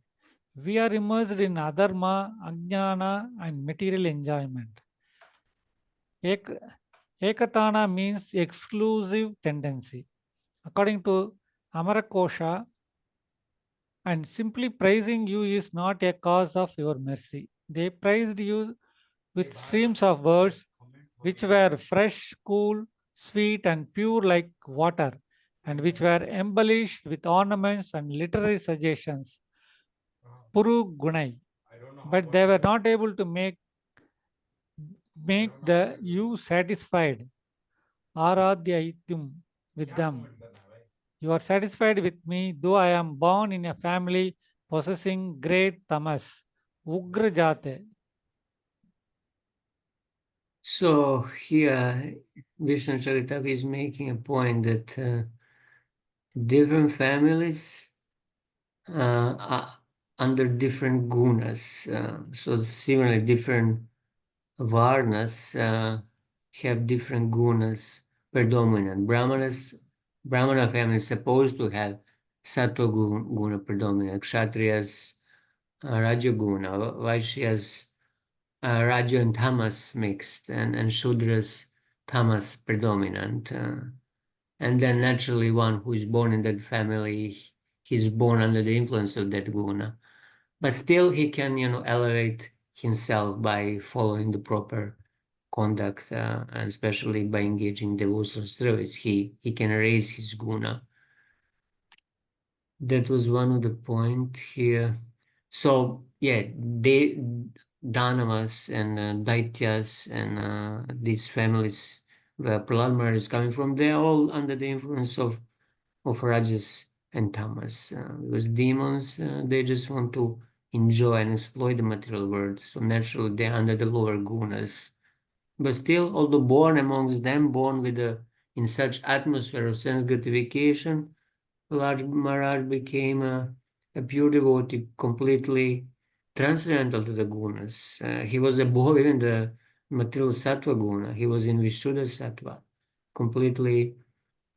We are immersed in adharma, ajnana, and material enjoyment. Ek- Ekatana means exclusive tendency. According to Amarakosha, and simply praising you is not a cause of your mercy. They praised you with streams of words which were fresh, cool, sweet, and pure like water, and which were embellished with ornaments and literary suggestions, Puru Gunai. But they were not able to make the you satisfied, Aradhyaitum, with them. You are satisfied with me, though I am born in a family possessing great tamas, Ugra Jate.
So here, Vishnu Charitaka is making a point that different families are under different gunas. So similarly, different varnas have different gunas predominant. Brahmana family is supposed to have sattva guna predominant. Kshatriyas raja guna, Vaishyas raja and tamas mixed, and Shudras tamas predominant. And then naturally one who is born in that family, he's born under the influence of that guna. But still he can, elevate himself by following the proper conduct, and especially by engaging devotional service. He can raise his guna. That was one of the point here. So yeah, they Danavas and Daityas and these families where Prahlad Maharaj is coming from, they're all under the influence of Rajas and Tamas. Because demons, they just want to enjoy and exploit the material world. So naturally they're under the lower gunas. But still, although born amongst them, born in such atmosphere of sense gratification, Prahlad Maharaj became a pure devotee, completely transcendental to the gunas. He was above even the material sattva guna. He was in Vishuddha sattva, completely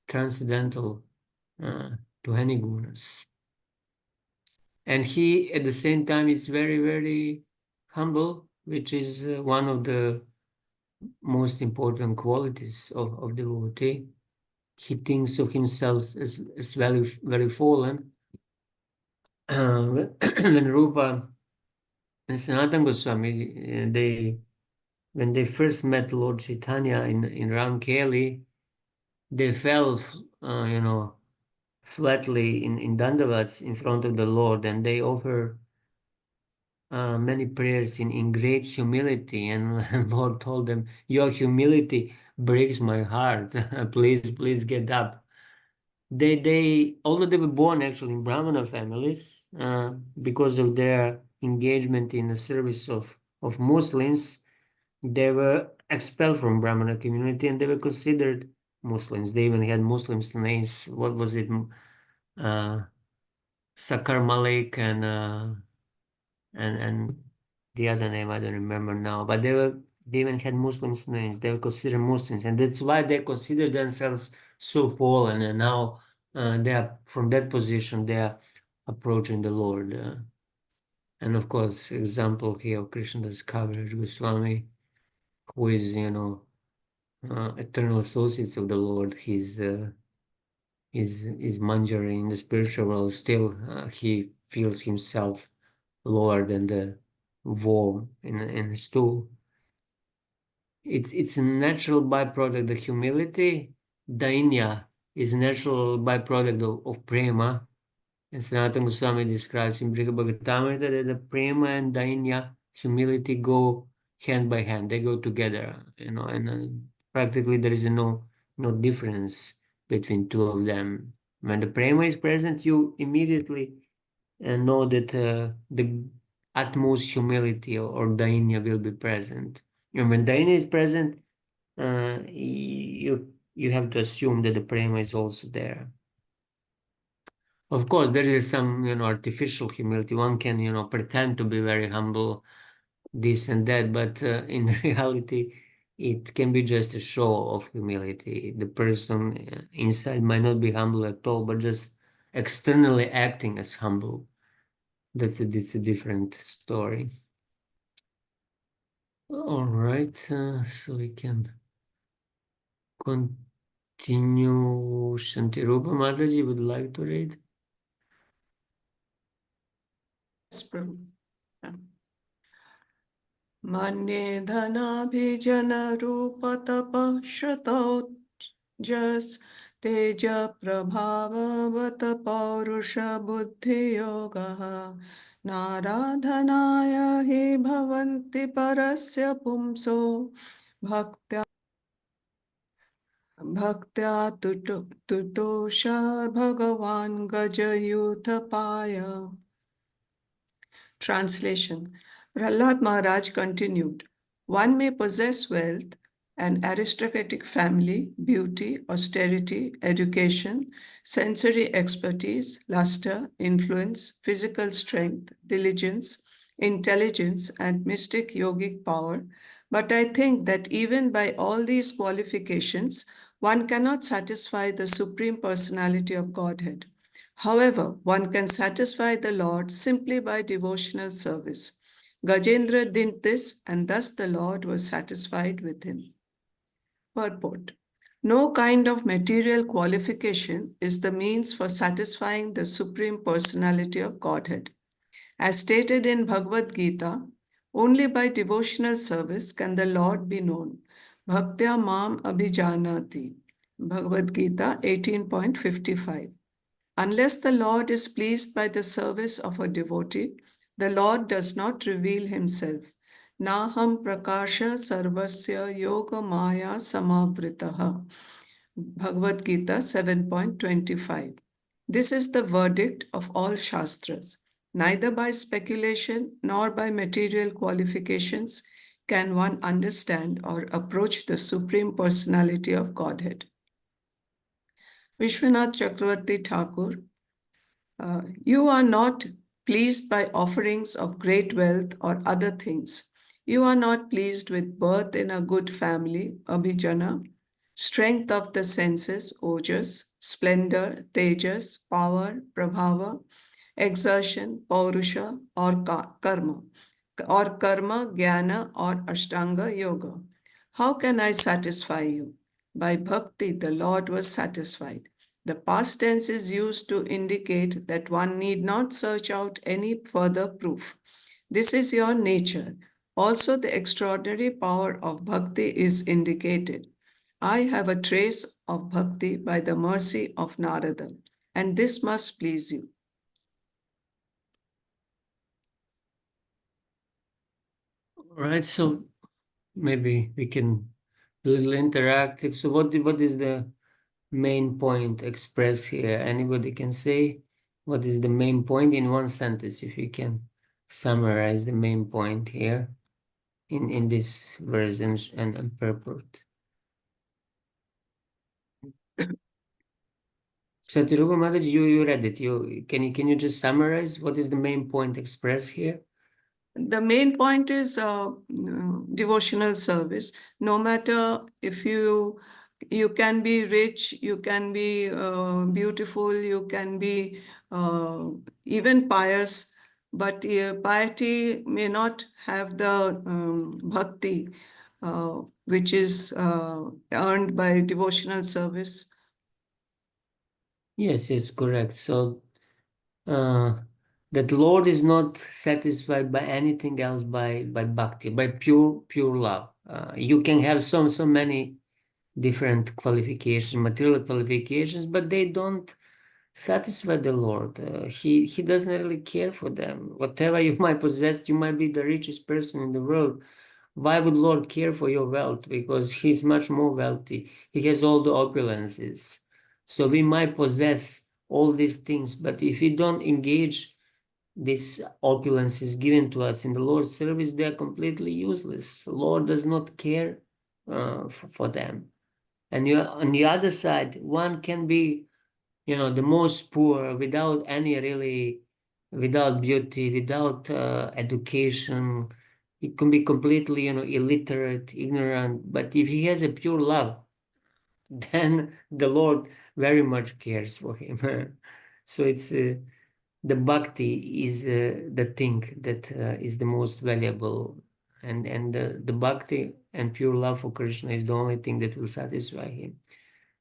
transcendental to any gunas. And he, at the same time, is very, very humble, which is one of the most important qualities of devotee. He thinks of himself as very, very fallen. When Rupa and Sanatana Goswami, when they first met Lord Chaitanya in Ramkeli, they fell, flatly in dandavats in front of the Lord, and they offer many prayers in great humility. And Lord told them, "Your humility breaks my heart. Please get up." Although they were born actually in Brahmana families, because of their engagement in the service of Muslims, they were expelled from Brahmana community and they were considered Muslims. They even had Muslim names. What was it? Sakar Malik and the other name I don't remember now. But they even had Muslim names. They were considered Muslims, and that's why they consider themselves so fallen. And now they are from that position. They are approaching the Lord. And of course, example here of Krishnadas Kaviraj Goswami, who is eternal associates of the Lord. He's Manjari in the spiritual world. Still, he feels himself lower than the worm in a stool. It's a natural byproduct. The humility, dainya, is a natural byproduct of prema. And Sanatana Goswami describes in Bhagavatamrita that the prema and dainya, humility, go hand by hand. They go together, and practically there is no difference between two of them. When the prema is present, you immediately know that the utmost humility or dainya will be present. And when dainya is present, you have to assume that the prema is also there. Of course, there is some, artificial humility. One can, pretend to be very humble, this and that, but in reality, it can be just a show of humility. The person inside might not be humble at all, but just externally acting as humble. That's a different story. All right, so we can continue. Shantirupa Mataji would like to read.
Yes, Prabhu. Yeah. Manye dhanabhijana rupa tapa shratot jas teja prabhavavat paurusha buddhi yogaha naradhanaya hi bhavanti parasya pumso bhaktya tutosha bhagavan gajayuthapaya. Translation. Prahlad Maharaj continued, one may possess wealth, an aristocratic family, beauty, austerity, education, sensory expertise, luster, influence, physical strength, diligence, intelligence, and mystic yogic power. But I think that even by all these qualifications, one cannot satisfy the Supreme Personality of Godhead. However, one can satisfy the Lord simply by devotional service. Gajendra did this, and thus the Lord was satisfied with him. Purport. No kind of material qualification is the means for satisfying the Supreme Personality of Godhead. As stated in Bhagavad Gita, only by devotional service can the Lord be known. Bhaktya mam abhijanati. Bhagavad Gita 18.55. Unless the Lord is pleased by the service of a devotee, the Lord does not reveal himself. Naham prakasha sarvasya yoga maya samavritaha. Bhagavad Gita 7.25. This is the verdict of all Shastras. Neither by speculation nor by material qualifications can one understand or approach the Supreme Personality of Godhead. Vishwanath Chakravarti Thakur, you are not pleased by offerings of great wealth or other things. You are not pleased with birth in a good family, abhijana, strength of the senses, ojas, splendor, tejas, power, prabhava, exertion, paurusha, or karma, jnana, or ashtanga yoga. How can I satisfy you? By bhakti, the Lord was satisfied. The past tense is used to indicate that one need not search out any further proof. This is your nature. Also, the extraordinary power of bhakti is indicated. I have a trace of bhakti by the mercy of Narada, and this must please you.
All right, so maybe we can do a little interactive. So what is the main point expressed here? Anybody can say what is the main point in one sentence, if you can summarize the main point here in this verse and purport. Satirupa Mataji, you read it. Can you just summarize what is the main point expressed here?
The main point is devotional service. No matter if you can be rich, you can be beautiful, you can be even pious, but piety may not have the bhakti which is earned by devotional service.
Yes, correct. So that Lord is not satisfied by anything else by bhakti, by pure love. You can have so many different qualifications, material qualifications, but they don't satisfy the Lord. He doesn't really care for them. Whatever you might possess, you might be the richest person in the world. Why would Lord care for your wealth? Because He's much more wealthy. He has all the opulences. So we might possess all these things, but if we don't engage these opulences given to us in the Lord's service, they are completely useless. The Lord does not care for them. And you, on the other side, one can be, the most poor without any really, without beauty, without education. He can be completely, illiterate, ignorant. But if he has a pure love, then the Lord very much cares for him. So it's the bhakti is the thing that is the most valuable, and the bhakti and pure love for Krishna is the only thing that will satisfy him.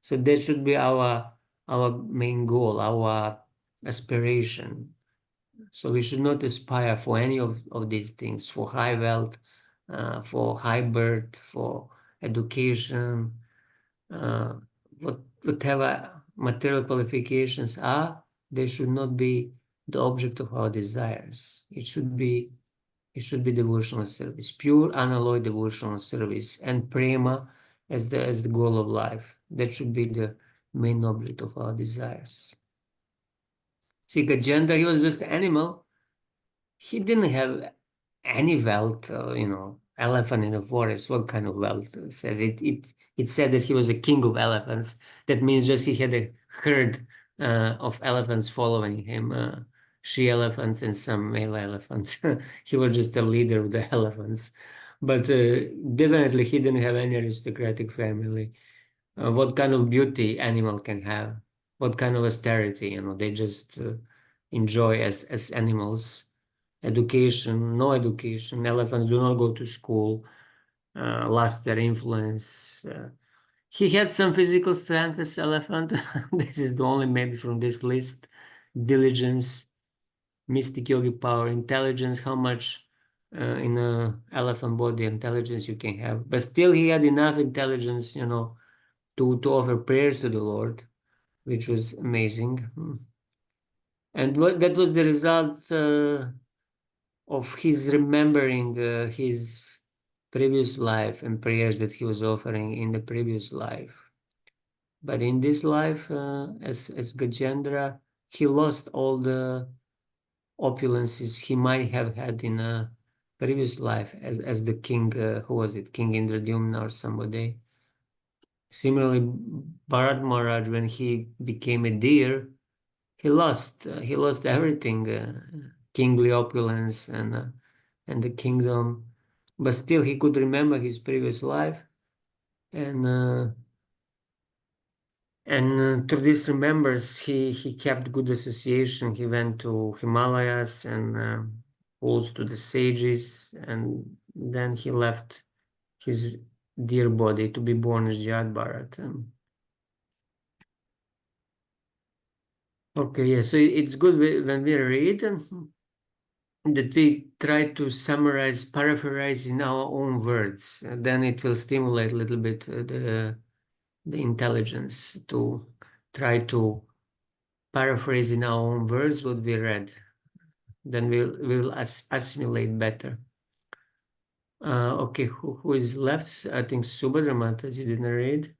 So that should be our main goal, our aspiration. So we should not aspire for any of these things, for high wealth, for high birth, for education, whatever material qualifications are, they should not be the object of our desires. It should be devotional service, pure unalloyed devotional service, and prema as the goal of life. That should be the main object of our desires. See, Gajendra, he was just an animal. He didn't have any wealth, elephant in the forest. What kind of wealth? It says it said that he was a king of elephants. That means just he had a herd of elephants following him, she elephants and some male elephants. He was just a leader of the elephants. But definitely he didn't have any aristocratic family. What kind of beauty animal can have? What kind of austerity? They just enjoy as animals. Education, no education. Elephants do not go to school, lost their influence. He had some physical strength as elephant. This is the only maybe from this list. Diligence, mystic yogi power, intelligence, how much in a elephant body intelligence you can have. But still he had enough intelligence, to offer prayers to the Lord, which was amazing. And that was the result of his remembering his previous life and prayers that he was offering in the previous life. But in this life, as Gajendra, he lost all the opulences he might have had in a previous life as the king, who was it, King Indradyumna or somebody. Similarly, Bharat Maharaj, when he became a deer, he lost everything, kingly opulence and the kingdom, but still he could remember his previous life, and through this remembers he kept good association. He went to Himalayas and calls to the sages, and then he left his dear body to be born as Jad Bharat. Okay, yeah, so it's good when we read that we try to summarize, paraphrase in our own words. Then it will stimulate a little bit the intelligence to try to paraphrase in our own words what we read. Then we'll assimilate better. Okay, who is left? I think Subhadra Mataji didn't read.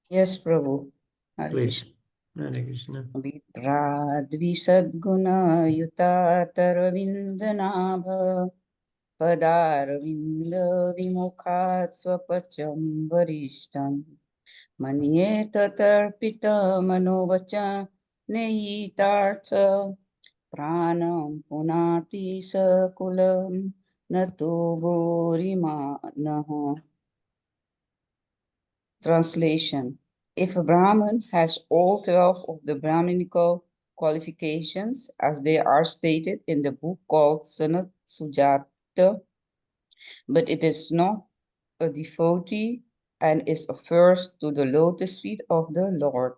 Yes, Prabhu. Hare Krishna.
Please. Hare Krishna.
विप्राद्विषद्गुणयुतातरविन्दनाभ पदारविन्दविमुखात् स्वपचं वरिष्ठम् मन्ये ततर्पितमनोवचनहितार्थ प्राणं पुनाति सकुलं न तो भूरिमानः. Translation. If a Brahmin has all 12 of the Brahminical qualifications as they are stated in the book called Sanat Sujata, but it is not a devotee and is averse to the lotus feet of the Lord,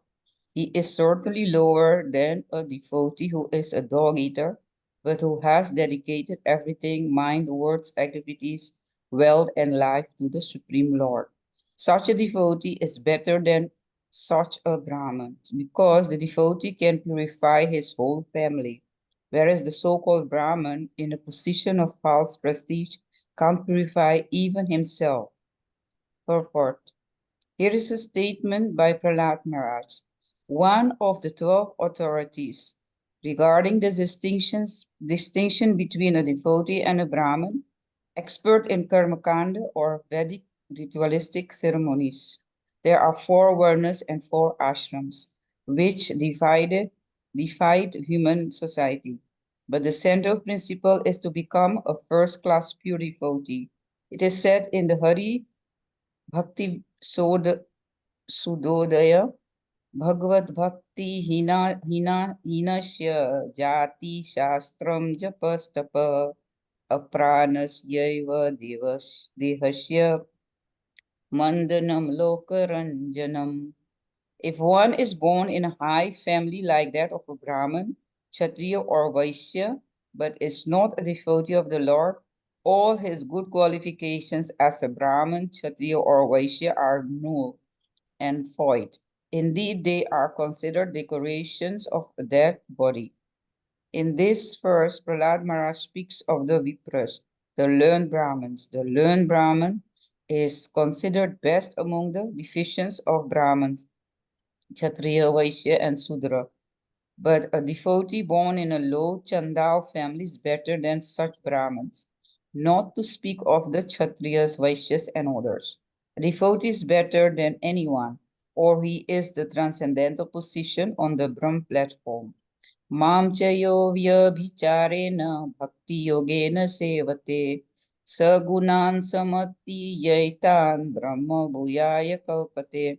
he is certainly lower than a devotee who is a dog eater, but who has dedicated everything, mind, words, activities, wealth, and life to the Supreme Lord. Such a devotee is better than such a Brahman because the devotee can purify his whole family, whereas the so-called Brahman in a position of false prestige can't purify even himself. Purport. Here is a statement by Prahlad Maharaj, one of the 12 authorities regarding the distinction between a devotee and a Brahman, expert in Karmakanda or Vedic ritualistic ceremonies. There are 4 varnas and 4 ashrams, which divide human society. But the central principle is to become a first-class pure devotee. It is said in the Hari Bhakti Sudodaya, Bhagavad Bhakti Hinasya Jati Shastram Japastapa Apranas Dehasya Mandanam Lokaranjanam. If one is born in a high family like that of a Brahmin, Kshatriya or Vaishya, but is not a devotee of the Lord, all his good qualifications as a Brahmin, Kshatriya or Vaishya are null and void. Indeed, they are considered decorations of a dead body. In this verse, Prahlad Maharaj speaks of the Vipras, the learned Brahmins. The learned Brahmin is considered best among the deficients of Brahmins, Kshatriya, Vaishya, and Sudra. But a devotee born in a low Chandal family is better than such Brahmins, not to speak of the Kshatriyas, Vaishyas, and others. A devotee is better than anyone, or he is the transcendental position on the Brahm platform. Mam chayo vyabhicharena bhakti yogena sevate sagunan samati yaitan brahma bhuyaya kalpate.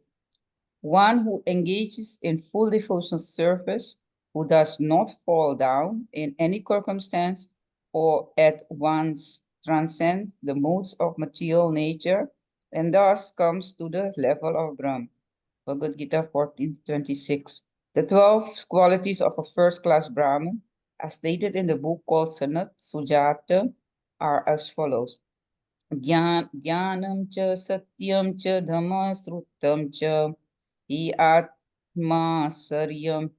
One who engages in full devotional service, who does not fall down in any circumstance, or at once transcends the modes of material nature, and thus comes to the level of Brahm. Bhagavad Gita 14:26. The 12 qualities of a first-class Brahmin, as stated in the book called Sanat Sujata, are as follows. Jnanam cha satyam cha dhamma srutam cha hi atma saryam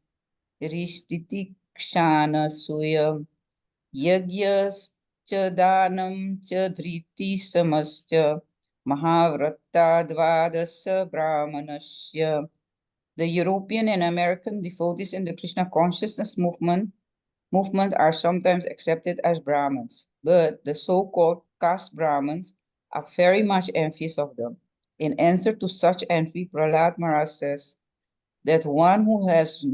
rishtiti kshana suyam yagyas cha danam cha dhriti samascha mahavratta dvadasa brahmanasya. The European and American devotees in the Krishna consciousness movement are sometimes accepted as Brahmins, but the so-called caste Brahmins are very much envious of them. In answer to such envy, Prahlad Maharaj says that one who has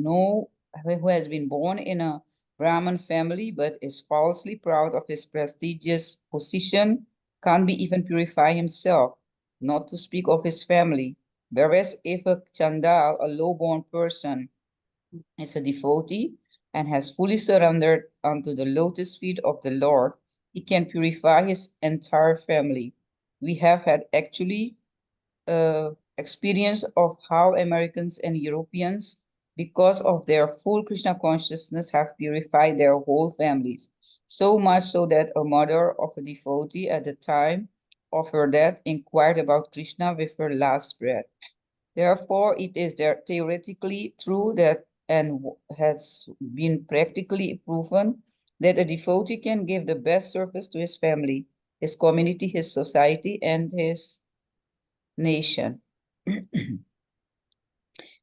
been born in a Brahmin family but is falsely proud of his prestigious position can't be even purify himself, not to speak of his family. Whereas if a Chandal, a low-born person, is a devotee and has fully surrendered unto the lotus feet of the Lord, he can purify his entire family. We have had actually experience of how Americans and Europeans, because of their full Krishna consciousness, have purified their whole families. So much so that a mother of a devotee at the time of her death inquired about Krishna with her last breath. Therefore, it is theoretically true that and has been practically proven that a devotee can give the best service to his family, his community, his society, and his nation.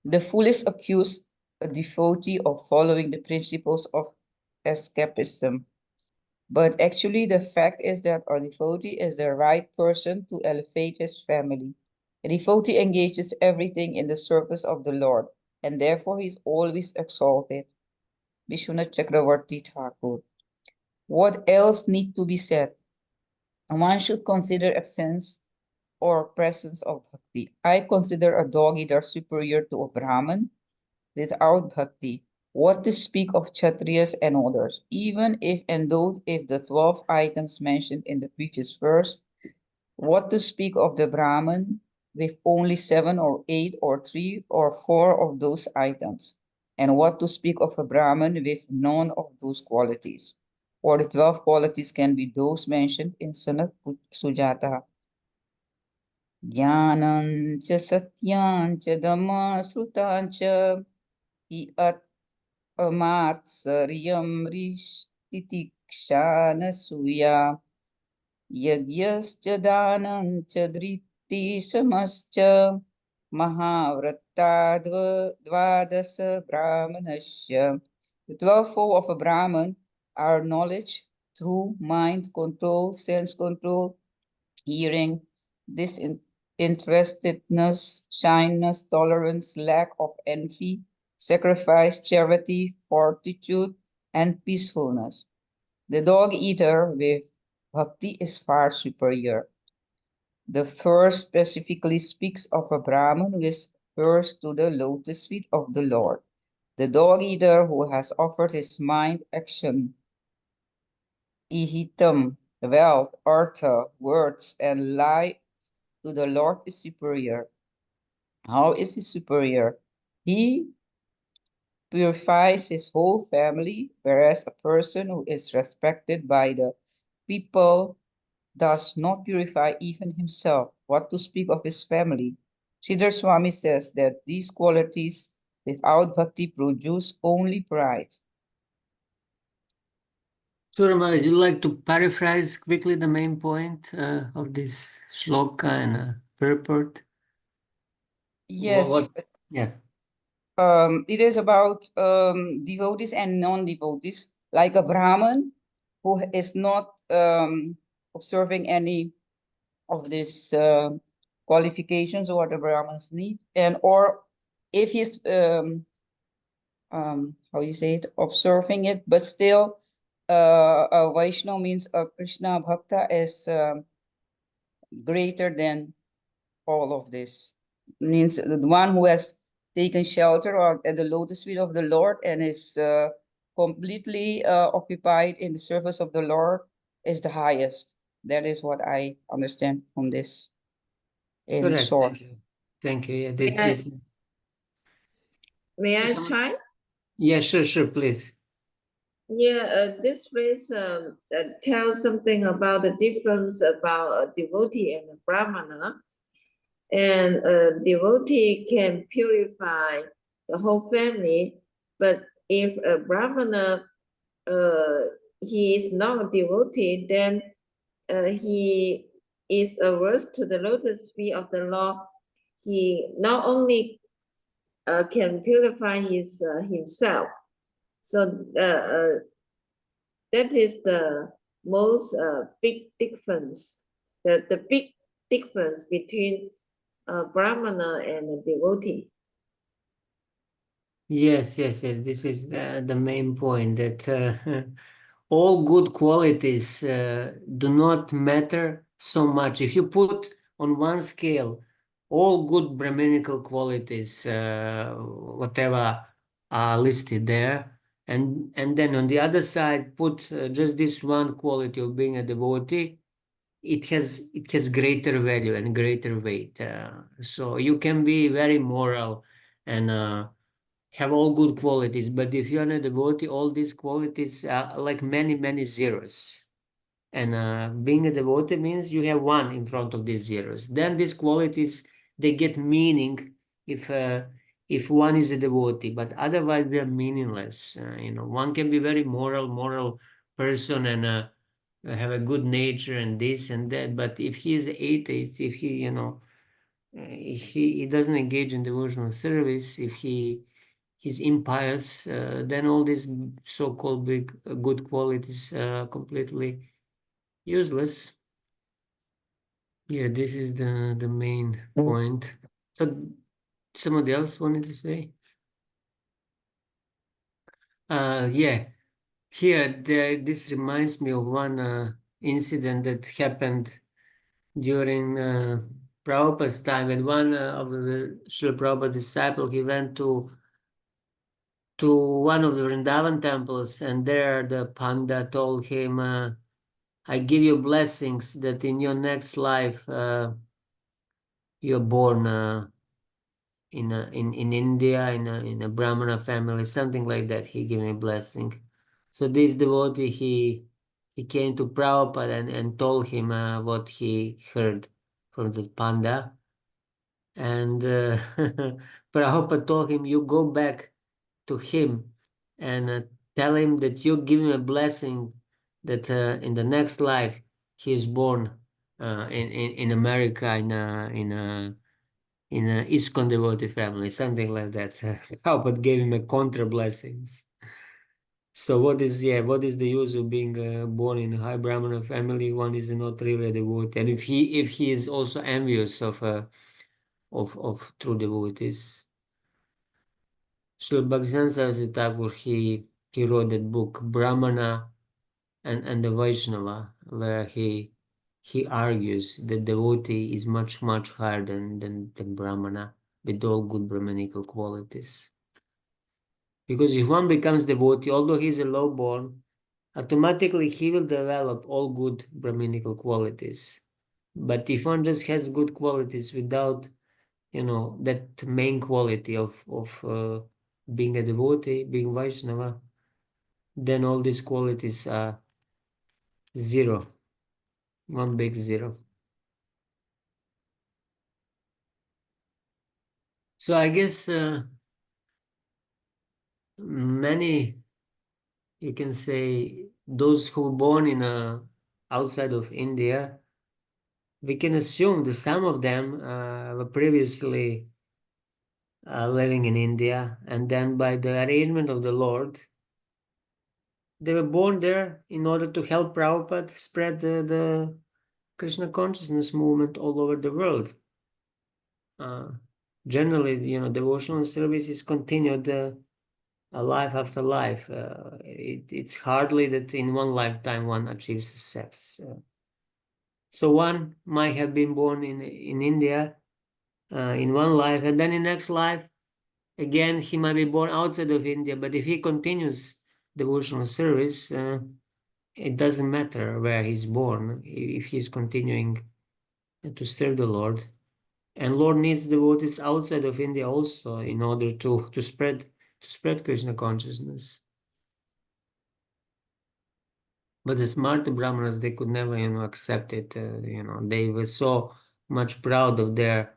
The foolish accuse a devotee of following the principles of escapism. But actually, the fact is that a devotee is the right person to elevate his family. A devotee engages everything in the service of the Lord, and therefore he is always exalted. Vishwanath Chakravarti Thakur. What else needs to be said? One should consider absence or presence of bhakti. I consider a dog eater superior to a Brahman without bhakti. What to speak of Kshatriyas and others, even if endowed if the 12 items mentioned in the previous verse, what to speak of the Brahman with only 7 or 8 or 3 or 4 of those items, and what to speak of a Brahman with none of those qualities, or the 12 qualities can be those mentioned in Sanat Sujata. Jnanam cha satyam cha dhamma srutam cha hi at amatsariyam rishtitikshana suya yagyascha danam cha driti samascha mahavratta dvadasa brahmanasya. The 12-fold of a Brahman are knowledge, true mind control, sense control, hearing, disinterestedness, shyness, tolerance, lack of envy, sacrifice, charity, fortitude, and peacefulness. The dog eater with bhakti is far superior. The verse specifically speaks of a Brahmin who is first to the lotus feet of the Lord. The dog eater who has offered his mind, action, ihitam, wealth, artha, words, and life to the Lord is superior. How is he superior? He purifies his whole family, whereas a person who is respected by the people does not purify even himself. What to speak of his family? Siddhar Swami says that these qualities without bhakti produce only pride.
Surma, would you like to paraphrase quickly the main point of this shloka and purport?
Yes,
Yeah.
it is about devotees and non-devotees, like a Brahmin who is not observing any of these qualifications or what the Brahmins need, and or if he's how you say it, observing it, but still a Vaishnava means a Krishna Bhakta is greater than all of this. Means the one who has taken shelter at the lotus feet of the Lord and is completely occupied in the service of the Lord is the highest. That is what I understand from this in
Correct.
short.
Thank you. Thank you. Yeah,
May I-
this is.
May I
Someone-
try?
Yeah, sure, please.
Yeah, this phrase tells something about the difference about a devotee and a brahmana. And a devotee can purify the whole family, but if a brahmana he is not a devotee, then he is averse to the lotus feet of the Lord. He not only can purify himself, so that is the most big difference. The big difference between a brahmana and a devotee.
Yes. This is the main point that all good qualities do not matter so much. If you put on one scale all good Brahminical qualities, whatever are listed there, and then on the other side put just this one quality of being a devotee, it has greater value and greater weight. So you can be very moral and have all good qualities, but if you're not a devotee, all these qualities are like many zeros. And being a devotee means you have one in front of these zeros. Then these qualities, they get meaning if one is a devotee, but otherwise they're meaningless. One can be very moral person and have a good nature and this and that, but if he is atheist, if he doesn't engage in devotional service, if he's impious, then all these so-called big good qualities completely useless. Yeah, this is the main point. So somebody else wanted to say? Yeah, this reminds me of one incident that happened during Prabhupada's time. When one of the Srila Prabhupada disciple, he went to one of the Vrindavan temples, and there the Panda told him, I give you blessings that in your next life you're born in India in a Brahmana family, something like that. He gave me a blessing. So this devotee he came to Prabhupada and told him what he heard. from the panda. And Prabhupada told him, you go back to him and tell him that you give him a blessing that in the next life he is born in America in a ISKCON devotee family, something like that. Prabhupada gave him a contra blessings. So what is the use of being born in a high Brahmana family? One is not really a devotee, and if he is also envious of true devotees. So Bhaktivedanta Saraswati Thakur, he wrote that book Brahmana and the Vaishnava, where he argues that devotee is much higher than Brahmana with all good Brahmanical qualities. Because if one becomes devotee, although he is a low-born, automatically he will develop all good Brahminical qualities. But if one just has good qualities without, that main quality of being a devotee, being Vaishnava, then all these qualities are zero, one big zero. So I guess many, you can say, those who were born in outside of India, we can assume that some of them were previously living in India, and then by the arrangement of the Lord, they were born there in order to help Prabhupada spread the Krishna consciousness movement all over the world. Generally, devotional service is continued life after life. It's hardly that in one lifetime one achieves success. So one might have been born in India in one life, and then in next life, again, he might be born outside of India, but if he continues devotional service, it doesn't matter where he's born, if he's continuing to serve the Lord. And Lord needs devotees outside of India also in order to spread Krishna consciousness. But the smart Brahmanas, they could never, accept it. They were so much proud of their,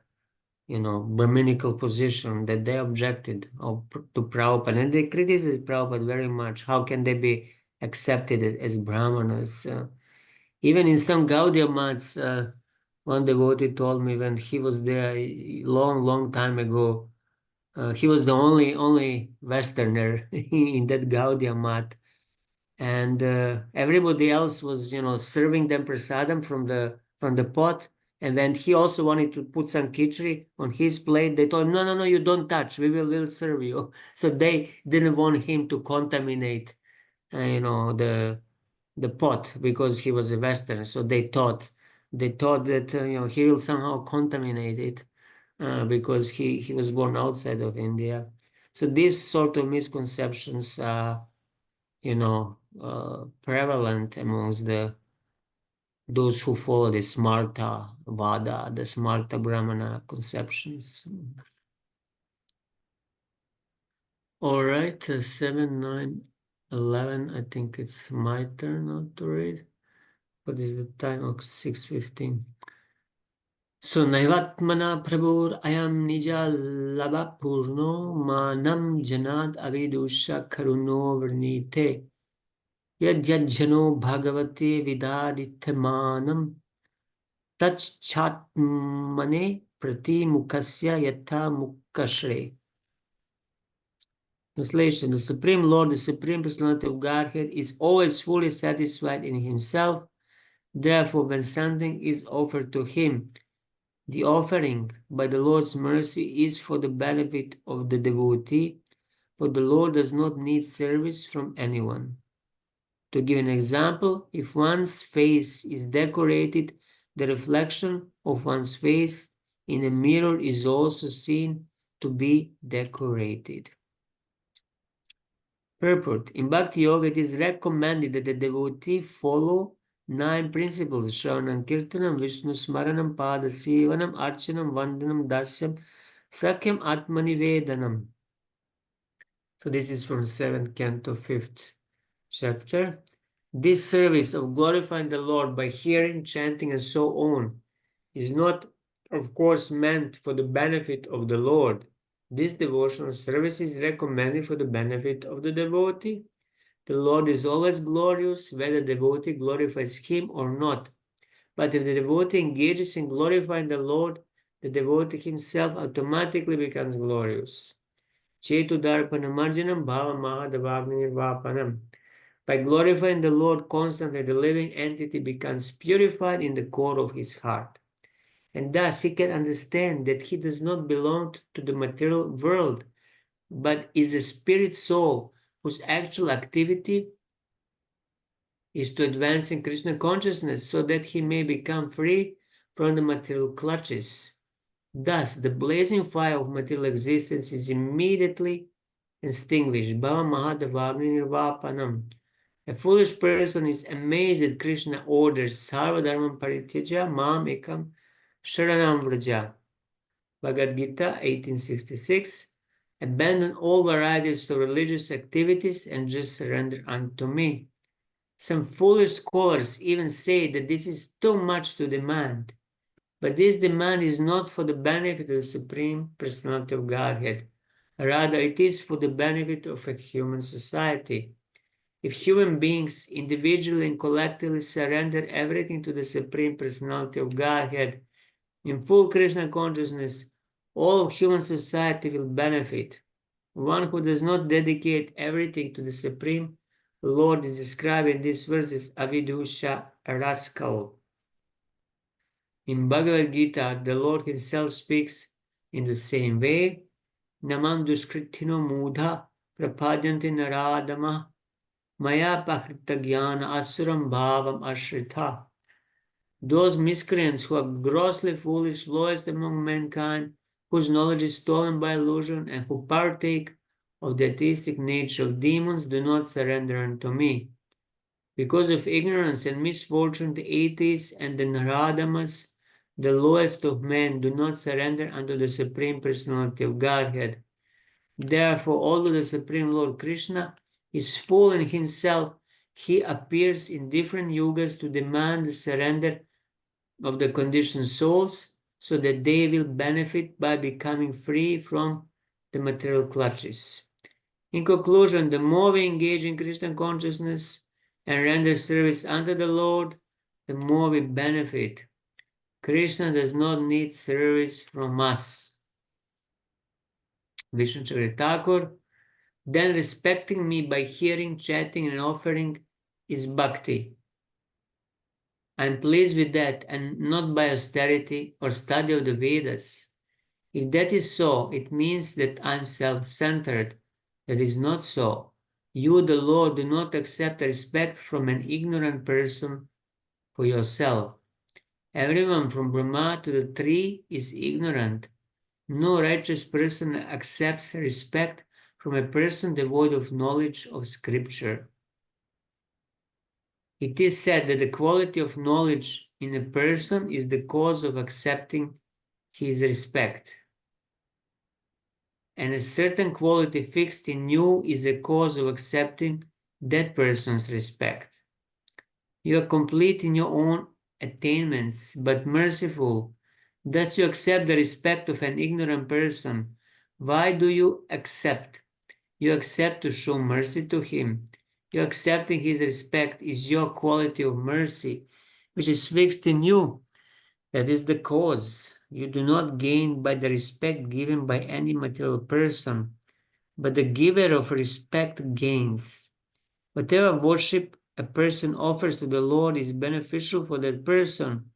Brahminical position that they objected to Prabhupada, and they criticized Prabhupada very much. How can they be accepted as Brahmanas? Even in some Gaudiya mats, one devotee told me when he was there a long time ago, he was the only Westerner in that Gaudiya mat, and everybody else was, serving them prasadam from the pot, and then he also wanted to put some khichdi on his plate. They told him, no, you don't touch. We'll serve you. So they didn't want him to contaminate, the pot because he was a Westerner. So they thought that he will somehow contaminate it because he was born outside of India. So these sort of misconceptions are prevalent amongst those who follow the Smarta Vada, the Smarta Brahmana conceptions. All right, 7, 9, 11. I think it's my turn now to read. What is the time? Of 6:15. So Naivatmana Prabhur Ayam Nija Laba Purno Manam Janad Avidusha Karuno Vernite Yajjano Bhagavate Vidadityamanam Tachchatmane Prati Mukasya Yatha Mukashre. Translation: the Supreme Lord, the Supreme Personality of Godhead, is always fully satisfied in Himself. Therefore, when something is offered to Him, the offering by the Lord's mercy is for the benefit of the devotee, for the Lord does not need service from anyone. To give an example, if one's face is decorated, the reflection of one's face in a mirror is also seen to be decorated. Purport: in Bhakti Yoga, it is recommended that the devotee follow 9 principles: Shravanam, Kirtanam, Vishnu Smaranam, Pada Sevanam, Archanam, Vandanam, Dasyam, Sakyam, Atmanivedanam. So this is from 7th Canto, 5th chapter. This service of glorifying the Lord by hearing, chanting, and so on is not, of course, meant for the benefit of the Lord. This devotional service is recommended for the benefit of the devotee. The Lord is always glorious, whether the devotee glorifies Him or not. But if the devotee engages in glorifying the Lord, the devotee himself automatically becomes glorious. Chetudarpanamarjanam bhava mahadavagninirvapanam. By glorifying the Lord constantly, the living entity becomes purified in the core of his heart. And thus he can understand that he does not belong to the material world, but is a spirit soul whose actual activity is to advance in Krishna consciousness so that he may become free from the material clutches. Thus, the blazing fire of material existence is immediately extinguished. Bhava Mahadavagni Nirvapanam. A foolish person is amazed that Krishna orders Sarvadharmam Parityaja Mam Ekam Sharanam Vraja. Bhagavad Gita 1866. Abandon all varieties of religious activities and just surrender unto me. Some foolish scholars even say that this is too much to demand. But this demand is not for the benefit of the Supreme Personality of Godhead. Rather, it is for the benefit of a human society. If human beings individually and collectively surrender everything to the Supreme Personality of Godhead in full Krishna consciousness, all of human society will benefit. One who does not dedicate everything to the Supreme Lord is described in these verses avidusha, a rascal. In Bhagavad Gita, the Lord himself speaks in the same way. Namam dushkritino mudha prapadyanti naradama maya pakrita jnana asuram bhavam ashrita. Those miscreants who are grossly foolish, lowest among mankind, whose knowledge is stolen by illusion, and who partake of the atheistic nature of demons, do not surrender unto me. Because of ignorance and misfortune, the atheists and the Naradamas, the lowest of men, do not surrender unto the Supreme Personality of Godhead. Therefore, although the Supreme Lord Krishna is full in himself, he appears in different yugas to demand the surrender of the conditioned souls so that they will benefit by becoming free from the material clutches. In conclusion, the more we engage in Krishna consciousness and render service unto the Lord, the more we benefit. Krishna does not need service from us. Vishnu Chandra Thakur, then respecting me by hearing, chanting, and offering is bhakti. I am pleased with that, and not by austerity or study of the Vedas. If that is so, it means that I am self-centered. That is not so. You, the Lord, do not accept respect from an ignorant person for yourself. Everyone from Brahma to the tree is ignorant. No righteous person accepts respect from a person devoid of knowledge of Scripture. It is said that the quality of knowledge in a person is the cause of accepting his respect. And a certain quality fixed in you is a cause of accepting that person's respect. You are complete in your own attainments, but merciful. Thus you accept the respect of an ignorant person. Why do you accept? You accept to show mercy to him. Your accepting his respect is your quality of mercy, which is fixed in you. That is the cause. You do not gain by the respect given by any material person, but the giver of respect gains. Whatever worship a person offers to the Lord is beneficial for that person,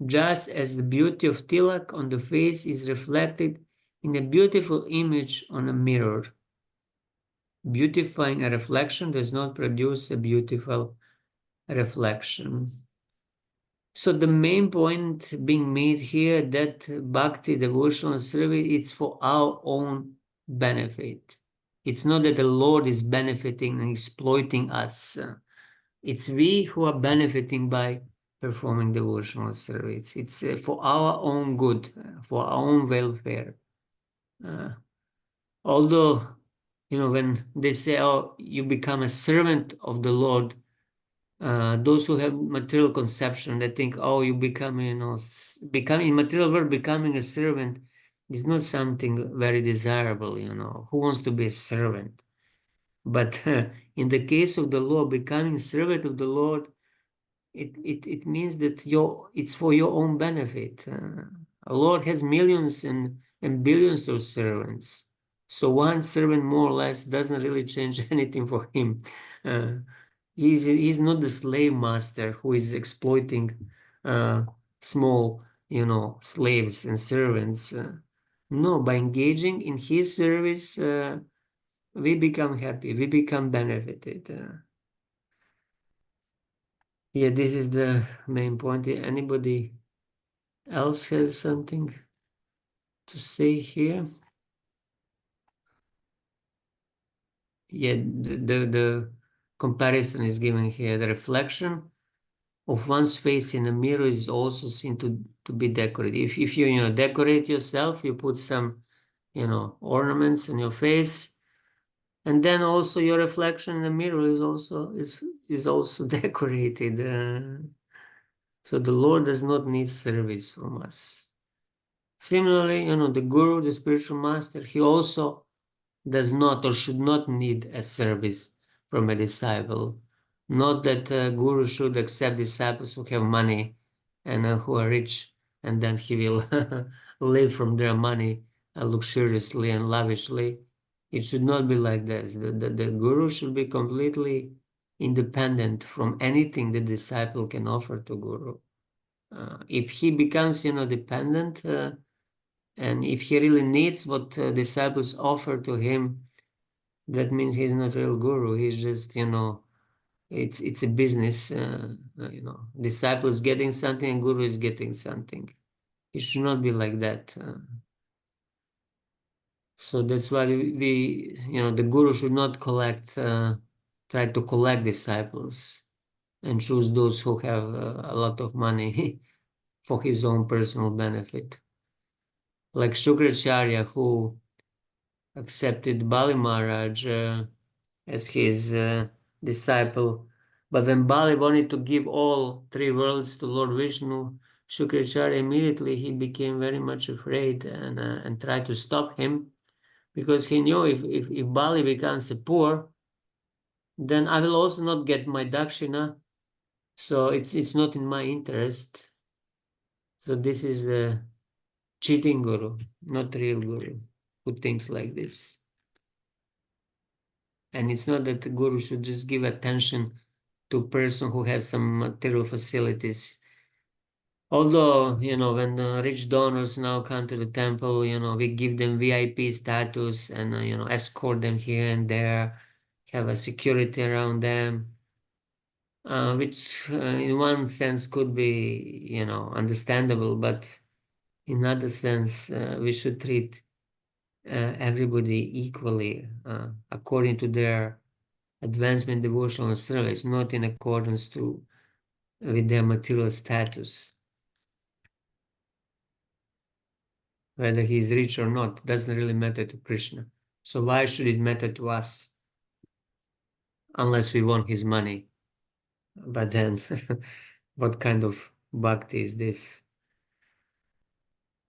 just as the beauty of tilak on the face is reflected in a beautiful image on a mirror. Beautifying a reflection does not produce a beautiful reflection. So the main point being made here that bhakti, devotional service, it's for our own benefit. It's not that the Lord is benefiting and exploiting us. It's we who are benefiting by performing devotional service. It's for our own good, for our own welfare. Although, when they say, oh, you become a servant of the Lord, those who have material conception, they think, oh, you become, you know, becoming in material world, becoming a servant is not something very desirable, you know. Who wants to be a servant? But in the case of the Lord, becoming servant of the Lord, it means that it's for your own benefit. The Lord has millions and billions of servants. So one servant more or less doesn't really change anything for him. He's not the slave master who is exploiting small, you know, slaves and servants. No, by engaging in his service, we become happy, we become benefited. Yeah, this is the main point. Anybody else has something to say here? Yeah, the comparison is given here. The reflection of one's face in a mirror is also seen to be decorated. If you, you know, decorate yourself, you put some, you know, ornaments on your face, and then also your reflection in the mirror is also decorated. So the Lord does not need service from us. Similarly, you know, the guru, the spiritual master, he also does not or should not need a service from a disciple. Not that a guru should accept disciples who have money and who are rich, and then he will live from their money luxuriously and lavishly. It should not be like this. The guru should be completely independent from anything the disciple can offer to guru. If he becomes, you know, dependent, and if he really needs what disciples offer to him, that means he's not real guru. He's just, you know, it's a business. You know, disciple is getting something and guru is getting something. It should not be like that. So that's why we, you know, the guru should not try to collect disciples and choose those who have a lot of money for his own personal benefit. Like Shukracharya, who accepted Bali Maharaj as his disciple, but when Bali wanted to give all three worlds to Lord Vishnu, Shukracharya immediately he became very much afraid and tried to stop him, because he knew if Bali becomes poor, then I will also not get my dakshina, so it's not in my interest. So this is the cheating guru, not real guru, who thinks like this. And it's not that the guru should just give attention to a person who has some material facilities. Although, you know, when rich donors now come to the temple, you know, we give them VIP status and, you know, escort them here and there, have a security around them, which in one sense could be, you know, understandable, but in other sense, we should treat everybody equally according to their advancement, devotional service, not in accordance with their material status. Whether he is rich or not doesn't really matter to Krishna. So why should it matter to us? Unless we want his money. But then, what kind of bhakti is this?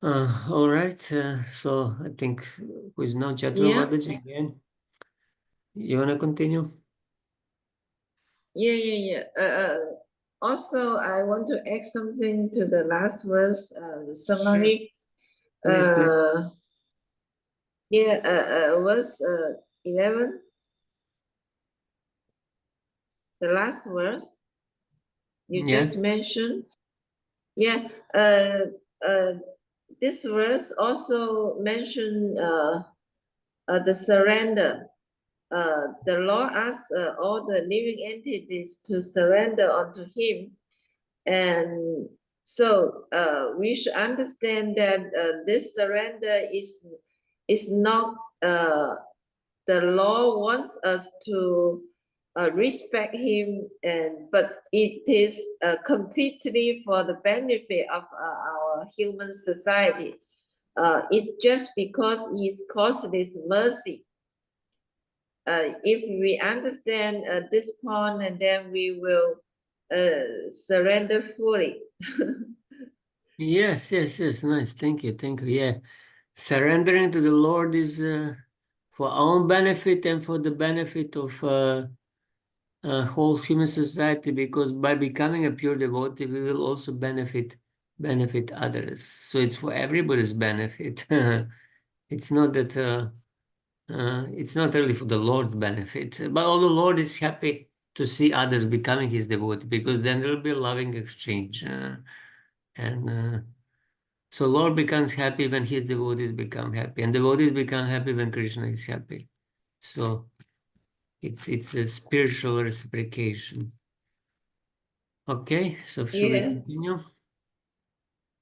All right. So I think who is now Chaturanga Mataji again? You want to continue?
Yeah. Also, I want to add something to the last verse, the summary.
Sure. Please.
Verse 11, the last verse you just mentioned. Yeah, this verse also mentioned the surrender. The Lord asks all the living entities to surrender unto him. And so we should understand that this surrender is not the Lord wants us to respect him, but it is completely for the benefit of our human society. It's just because he's causeless mercy. If we understand this point, and then we will surrender fully.
Yes, nice. Thank you. Yeah, surrendering to the Lord is for our own benefit and for the benefit of whole human society, because by becoming a pure devotee, we will also benefit others. So it's for everybody's benefit. It's not that it's not really for the Lord's benefit, but all the Lord is happy to see others becoming His devotee, because then there will be a loving exchange, and so Lord becomes happy when His devotees become happy, and devotees become happy when Krishna is happy. So it's a spiritual reciprocation. Okay, so should we continue?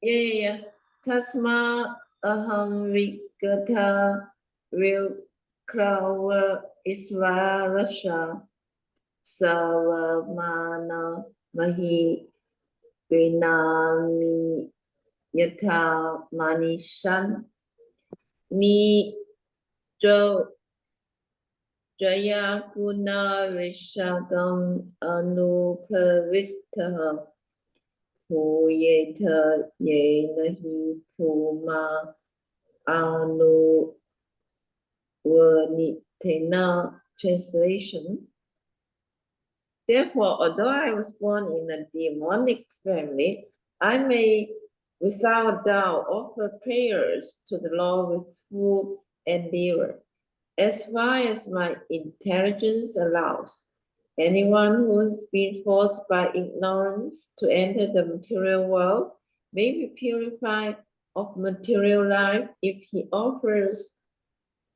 Yeah. Tasma aham vigata vilkrava isvarasha savamana mahi vinami yatha manishan ni jo jaya guna vishagam anupravistaha Puyeta yenahi puma anu vanitena. Translation. Therefore, although I was born in a demonic family, I may without doubt offer prayers to the Lord with full endeavor, as far as my intelligence allows. Anyone who has been forced by ignorance to enter the material world may be purified of material life if he offers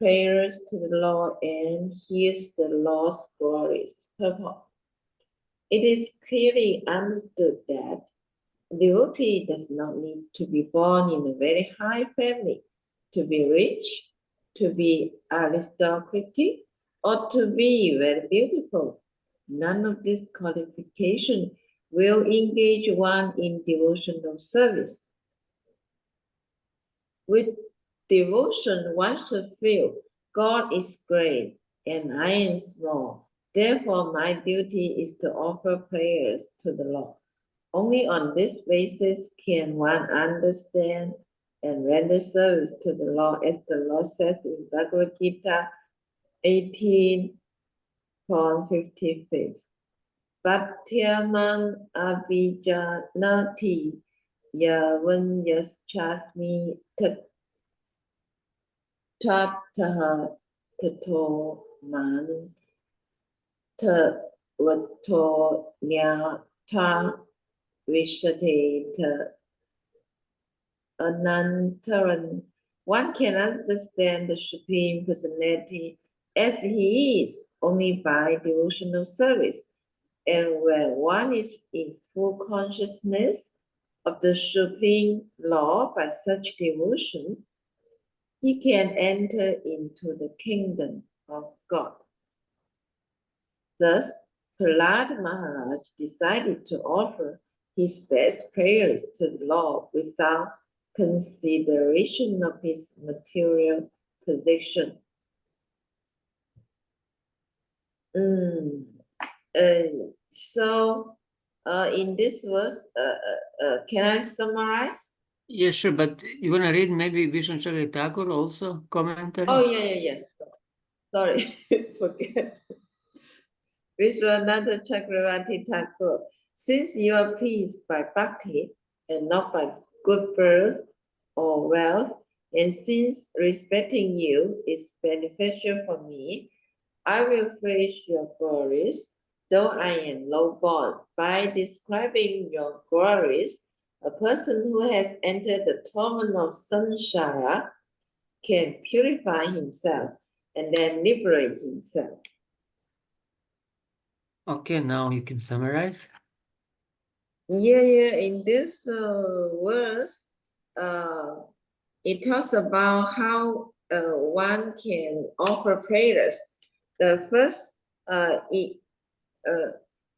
prayers to the Lord and hears the Lord's glorious purport. It is clearly understood that a devotee does not need to be born in a very high family to be rich, to be aristocratic, or to be very beautiful. None of these qualifications will engage one in devotional service. With devotion, one should feel God is great and I am small. Therefore, my duty is to offer prayers to the Lord. Only on this basis can one understand and render service to the Lord, as the Lord says in Bhagavad Gita 18.55. Bhaktyamang abhijanati yavan yaschasmi tataha tato man tavato nyata Vishate Anantaran. One can understand the Supreme Personality as He is only by devotional service. And when one is in full consciousness of the Supreme Law by such devotion, he can enter into the kingdom of God. Thus, Prahlad Maharaj decided to offer his best prayers to the Lord without consideration of his material position. So, in this verse, can I summarize?
Yeah, sure, but you want to read maybe Vishnu Chandra Thakur also commentary?
Oh, yeah. Sorry, forget. Vishwanatha Chakravarti Thakur, since you are pleased by bhakti and not by good birth or wealth, and since respecting you is beneficial for me, I will praise your glories, though I am low-born. By describing your glories, a person who has entered the torment of samsara can purify himself and then liberate himself.
Okay, now you can summarize.
Yeah. In this verse, it talks about how one can offer prayers. The first,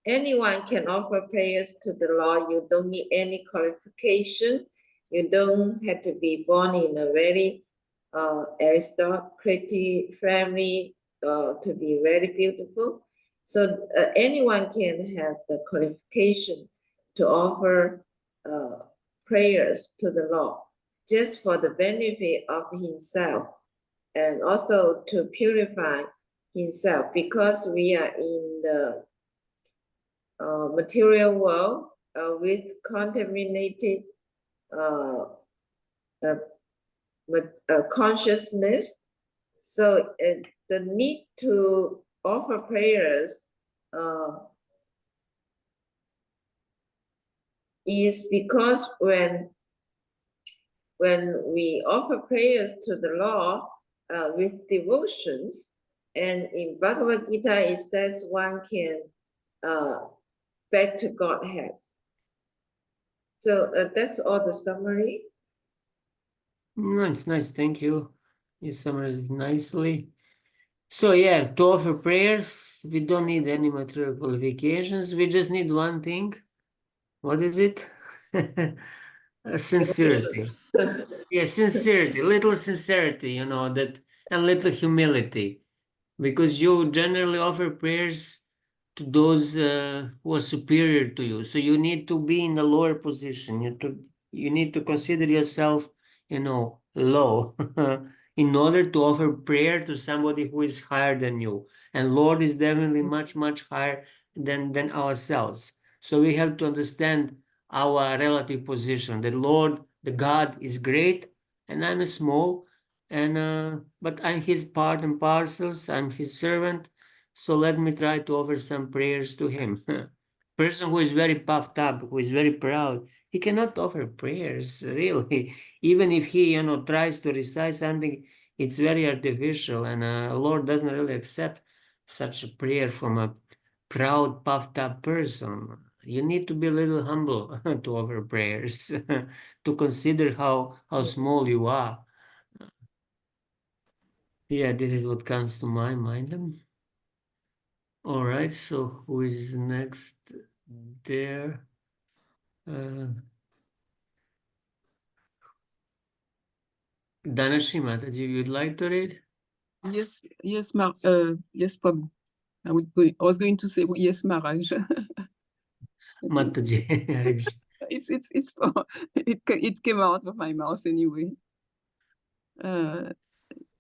anyone can offer prayers to the Lord. You don't need any qualification. You don't have to be born in a very aristocratic family to be very beautiful. So anyone can have the qualification to offer prayers to the Lord just for the benefit of himself and also to purify himself, because we are in the material world with contaminated consciousness. So the need to offer prayers is because when we offer prayers to the Lord with devotions, and in Bhagavad Gita it says one can back to Godhead. So that's all the summary.
Nice, nice. Thank you. You summarized nicely. So yeah, to offer prayers, we don't need any material qualifications. We just need one thing. What is it? Sincerity. Yeah, sincerity, little sincerity, you know, that, and little humility, because you generally offer prayers to those who are superior to you. So you need to be in a lower position. You need to consider yourself, you know, low in order to offer prayer to somebody who is higher than you. And Lord is definitely much, much higher than ourselves. So we have to understand our relative position. The Lord, the God is great, and I'm small, and but I'm his part and parcels. I'm his servant. So let me try to offer some prayers to him. Person who is very puffed up, who is very proud, he cannot offer prayers, really. Even if he, you know, tries to recite something, it's very artificial, and Lord doesn't really accept such a prayer from a proud, puffed up person. You need to be a little humble to offer prayers, to consider how small you are. Yeah, this is what comes to my mind. All right, so who is next there? Dhanashree Mataji, you'd like to read?
Yes, yes, yes, Prabhu. I was going to say yes, Maharaj.
Mataji.
It came out of my mouth anyway.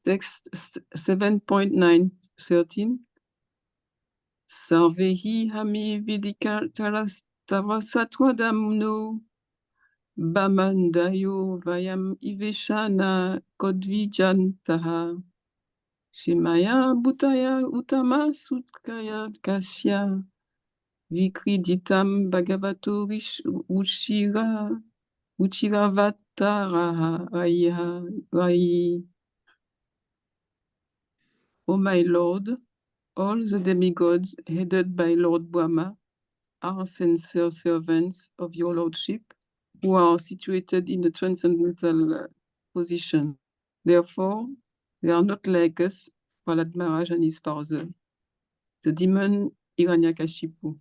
Text 7.913. Sarvehi hami vidikatarastavasatvadamuno Bamandayo vayam iveshana kodvijantaha Shimaya bhutaya utama sutkaya kasya Vikriditam bhagavato uchiravata rayi. O my Lord, all the demigods headed by Lord Brahma are sincere servants of your lordship, who are situated in the transcendental position. Therefore, they are not like us, Prahlad Maharaj and his father, the demon Hiranyakashipu.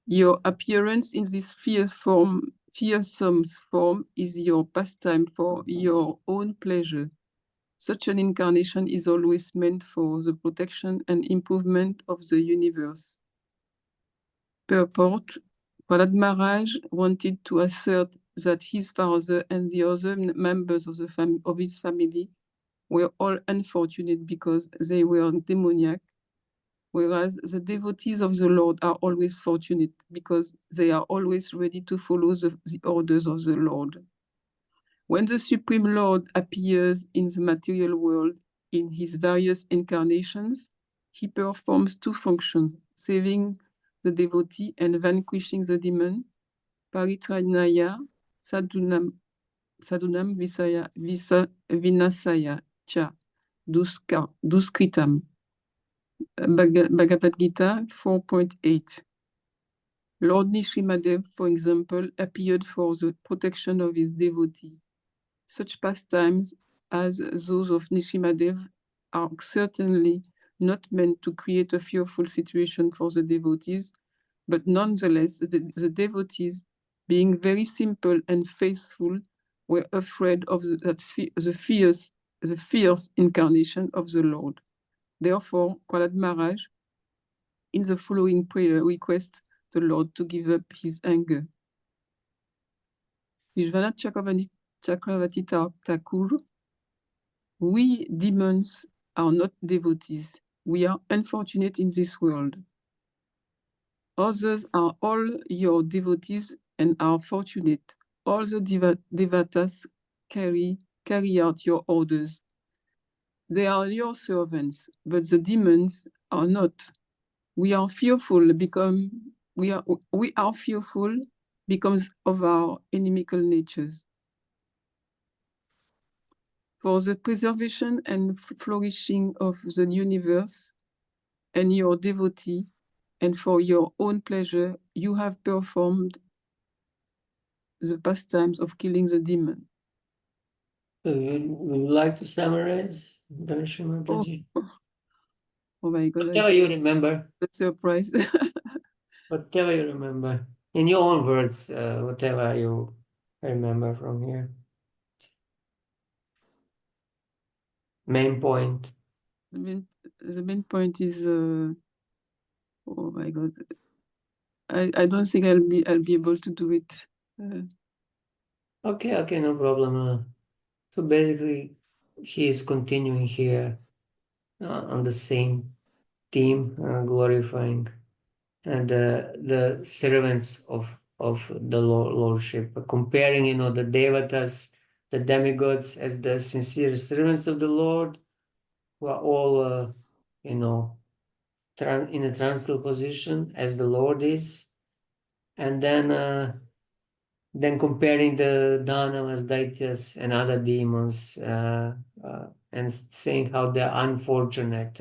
Your appearance in this fearsome form is your pastime for your own pleasure. Such an incarnation is always meant for the protection and improvement of the universe. Purport: Prahlad Maharaj wanted to assert that his father and the other members of his family were all unfortunate because they were demoniac, whereas the devotees of the Lord are always fortunate because they are always ready to follow the orders of the Lord. When the Supreme Lord appears in the material world in his various incarnations, he performs two functions: saving the devotee and vanquishing the demon, paritranaya sadhunam vinasaya cha duskritam. Bhagavad Gita 4.8. Lord Nishimadev, for example, appeared for the protection of his devotee. Such pastimes as those of Nishimadev are certainly not meant to create a fearful situation for the devotees, but nonetheless, the devotees, being very simple and faithful, were afraid of the fierce incarnation of the Lord. Therefore, Prahlad Maharaj, in the following prayer request the Lord to give up his anger. Vishwanath Chakravarti Thakur, we demons are not devotees. We are unfortunate in this world. Others are all your devotees and are fortunate. All the devatas carry out your orders. They are your servants, but the demons are not. We are fearful because of our inimical natures. For the preservation and flourishing of the universe and your devotee, and for your own pleasure, you have performed the pastimes of killing the demon.
So would you like to summarize, Ganesh Mataji?
Oh my God!
Whatever you remember.
A surprise.
Whatever you remember, in your own words, whatever you remember from here. Main point.
The main point is, oh my God, I don't think I'll be able to do it.
Okay, no problem. So basically, he is continuing here on the same theme, glorifying and the servants of the Lordship, comparing, the devatas, the demigods, as the sincere servants of the Lord, who are all, in a transital position as the Lord is, and then comparing the Danavas, Daityas, and other demons, and saying how they're unfortunate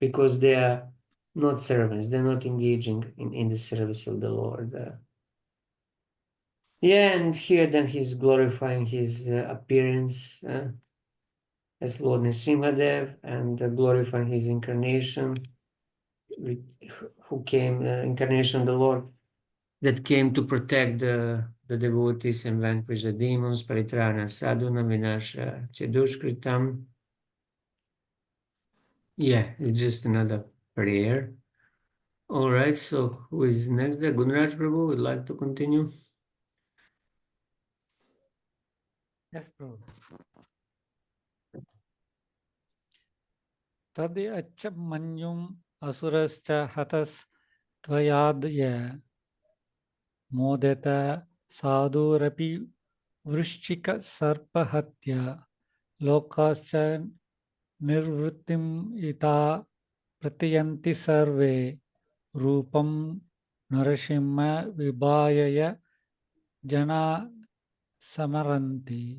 because they are not servants, they're not engaging in the service of the Lord. And here then he's glorifying his appearance as Lord Nrsimhadev, and glorifying his incarnation, who came, incarnation of the Lord, that came to protect the devotees and vanquish the demons, Paritrana Sadhuna Vinasha Chedushkritam. Yeah, it's just another prayer. All right, so who is next there? Gunraj Prabhu would like to continue?
Yes, Prabhu. Tadi accha manyum asurascha hatas tvayadya modeta sadhurapi vrishchika sarpahatya lokascha nirvrittim ita pratiyanti sarve rupam narashimha vibhayaya jana smaranti.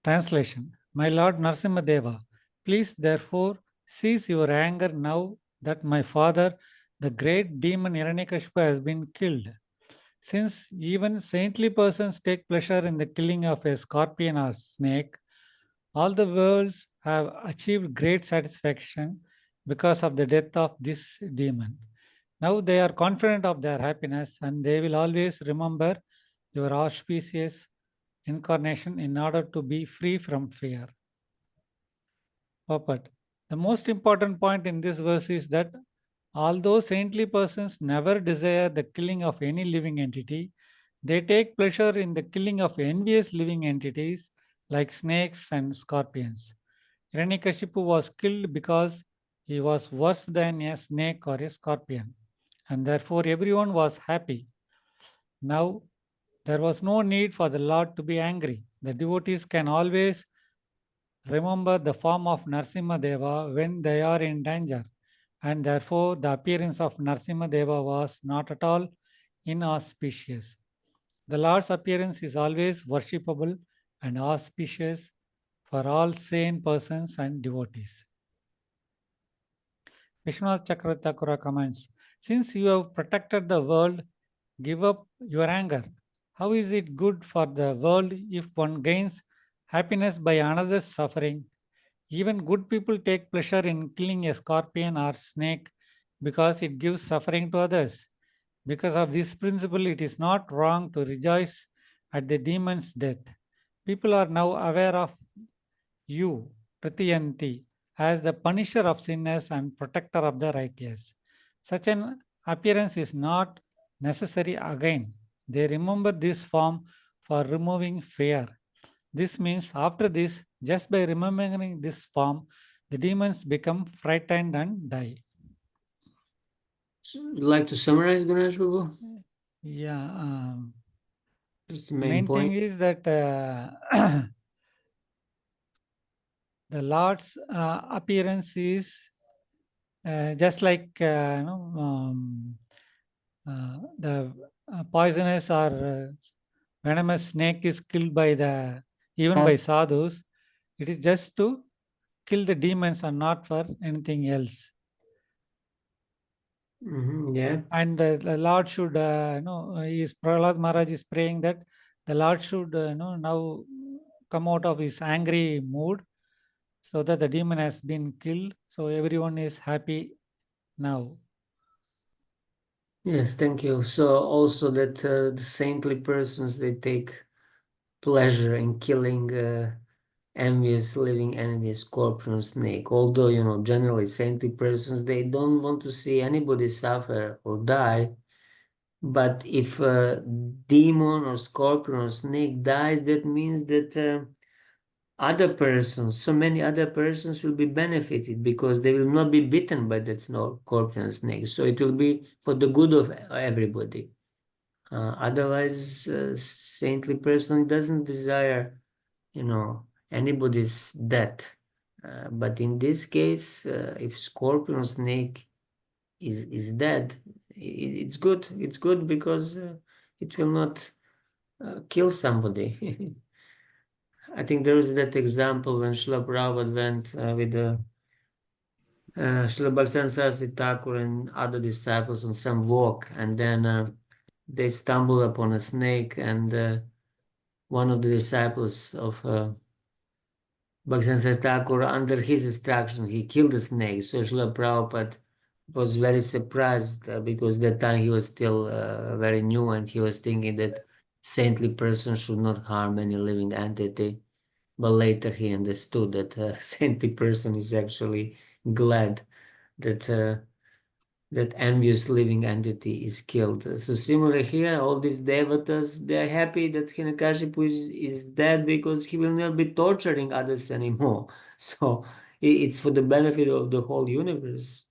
Translation. My Lord Narasimhadeva, please therefore cease your anger now that my father, the great demon Hiranyakashipu, has been killed. Since even saintly persons take pleasure in the killing of a scorpion or snake, all the worlds have achieved great satisfaction because of the death of this demon. Now they are confident of their happiness and they will always remember your auspicious incarnation in order to be free from fear. Purport. The most important point in this verse is that although saintly persons never desire the killing of any living entity, they take pleasure in the killing of envious living entities like snakes and scorpions. Hiranyakashipu was killed because he was worse than a snake or a scorpion, and therefore everyone was happy. Now, there was no need for the Lord to be angry. The devotees can always remember the form of Narasimhadeva when they are in danger, and therefore the appearance of Narasimhadeva was not at all inauspicious. The Lord's appearance is always worshipable and auspicious for all sane persons and devotees. Vishwanath Chakravarti comments, since you have protected the world, give up your anger. How is it good for the world if one gains happiness by another's suffering? Even good people take pleasure in killing a scorpion or snake because it gives suffering to others. Because of this principle, it is not wrong to rejoice at the demon's death. People are now aware of you, Pratiyanti, as the punisher of sinners and protector of the righteous. Such an appearance is not necessary again. They remember this form for removing fear. This means after this, just by remembering this form, the demons become frightened and die.
Like to summarize, Ganesh Babu?
Yeah.
That's the
Main
point.
thing is that the Lord's appearance is just like the poisonous or venomous snake is killed by the even by sadhus. It is just to kill the demons and not for anything else.
Yeah.
And the Lord should, is Prahlad Maharaj is praying that the Lord should, now come out of his angry mood so that the demon has been killed. So everyone is happy now.
Yes, thank you. So also that the saintly persons, they take pleasure in killing envious living entities, scorpion, snake. Although, generally saintly persons, they don't want to see anybody suffer or die. But if a demon or scorpion or snake dies, that means that other persons, so many other persons will be benefited because they will not be bitten by that scorpion snake. So it will be for the good of everybody. Otherwise, saintly person doesn't desire, anybody's death. But in this case, if scorpion or snake is dead, it's good. It's good because it will not kill somebody. I think there is that example when Srila Prabhupada went with the Srila Bhaktivinoda Saraswati Thakur and other disciples on some walk, and then they stumbled upon a snake, and one of the disciples of Bhaktivinoda Saraswati Thakur, under his instruction, he killed the snake. So Srila Prabhupada was very surprised because that time he was still very new, and he was thinking that saintly person should not harm any living entity. But later he understood that saintly person is actually glad that that envious living entity is killed. So similarly here, all these devatas, they are happy that Hiranyakashipu is dead because he will not be torturing others anymore. So it's for the benefit of the whole universe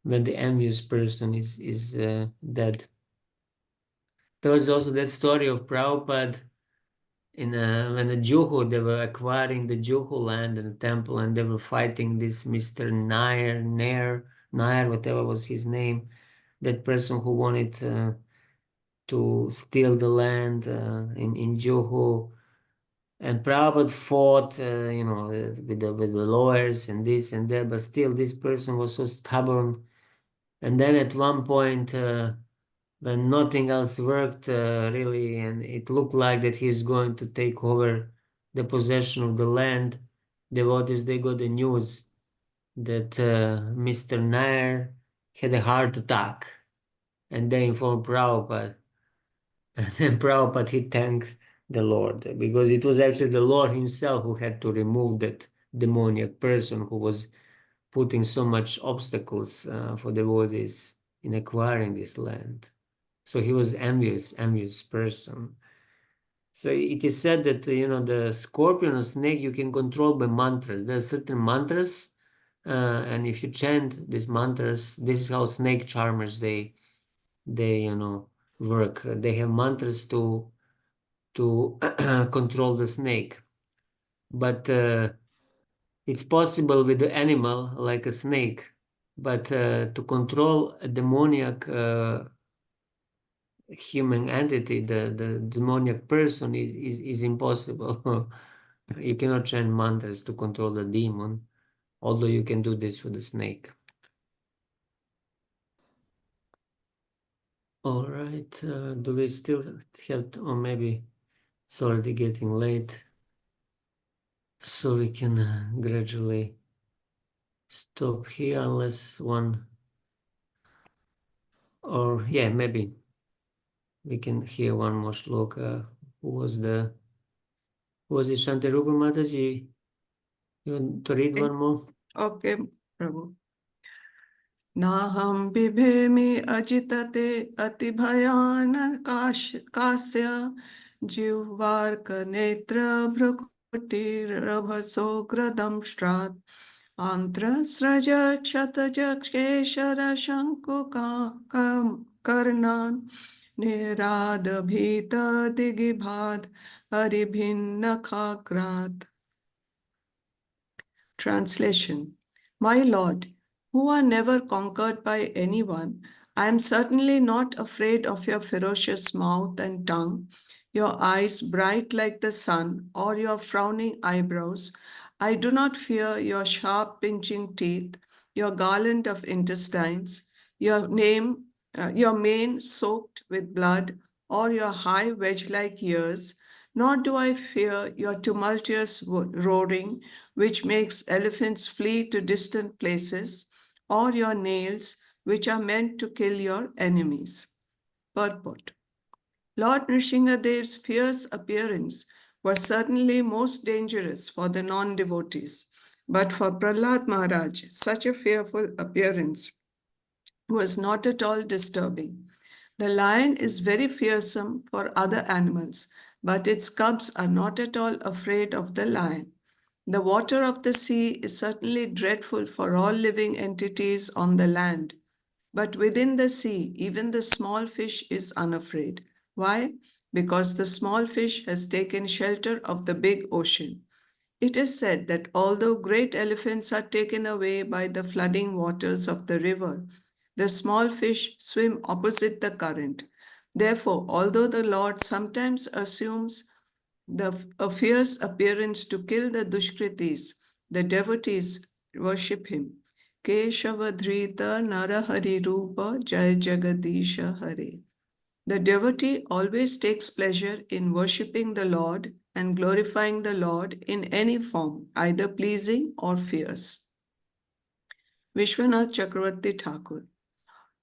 when the envious person is dead. There was also that story of Prabhupada when the Juhu, they were acquiring the Juhu land and the temple, and they were fighting this Mr. Nair, whatever was his name, that person who wanted to steal the land in Juhu. And Prabhupada fought, with the lawyers and this and that, but still this person was so stubborn. And then at one point, when nothing else worked really, and it looked like that he's going to take over the possession of the land, devotees, they got the news that Mr. Nair had a heart attack, and they informed Prabhupada. And then Prabhupada, he thanked the Lord because it was actually the Lord himself who had to remove that demoniac person who was putting so much obstacles for devotees in acquiring this land. So he was envious person. So it is said that the scorpion or snake you can control by mantras. There are certain mantras, and if you chant these mantras, this is how snake charmers they work. They have mantras to control the snake, but it's possible with the animal like a snake, but to control a demoniac human entity, the demoniac person is impossible. You cannot chant mantras to control the demon, although you can do this for the snake. All right, do we still have to, or maybe it's already getting late, so we can gradually stop here unless one, or yeah, maybe we can hear one more shloka. Who was it, Shanti Rupa Mataji? You want to read one more?
Okay, Prabhu. Naham bibhemi ajitate ati kasya jivvarka netra bhrukuti rabhaso gradam strat antra sraja ksataja keshara shanku karnan nirada bhita digibhad haribhinna khagrat. Translation. My Lord, who are never conquered by anyone, I am certainly not afraid of your ferocious mouth and tongue, your eyes bright like the sun, or your frowning eyebrows. I do not fear your sharp pinching teeth, your garland of intestines, your mane soaked with blood, or your high wedge-like ears, nor do I fear your tumultuous roaring, which makes elephants flee to distant places, or your nails, which are meant to kill your enemies. Purport. Lord Nrsingadev's fierce appearance was certainly most dangerous for the non-devotees, but for Prahlad Maharaj, such a fearful appearance was not at all disturbing. The lion is very fearsome for other animals, but its cubs are not at all afraid of the lion. The water of the sea is certainly dreadful for all living entities on the land. But within the sea, even the small fish is unafraid. Why? Because the small fish has taken shelter of the big ocean. It is said that although great elephants are taken away by the flooding waters of the river, the small fish swim opposite the current. Therefore, although the Lord sometimes assumes a fierce appearance to kill the Dushkritis, the devotees worship him. Keshavadhrita Narahari Rupa Jai Jagadisha Hare. The devotee always takes pleasure in worshipping the Lord and glorifying the Lord in any form, either pleasing or fierce. Vishwanath Chakravarti Thakur.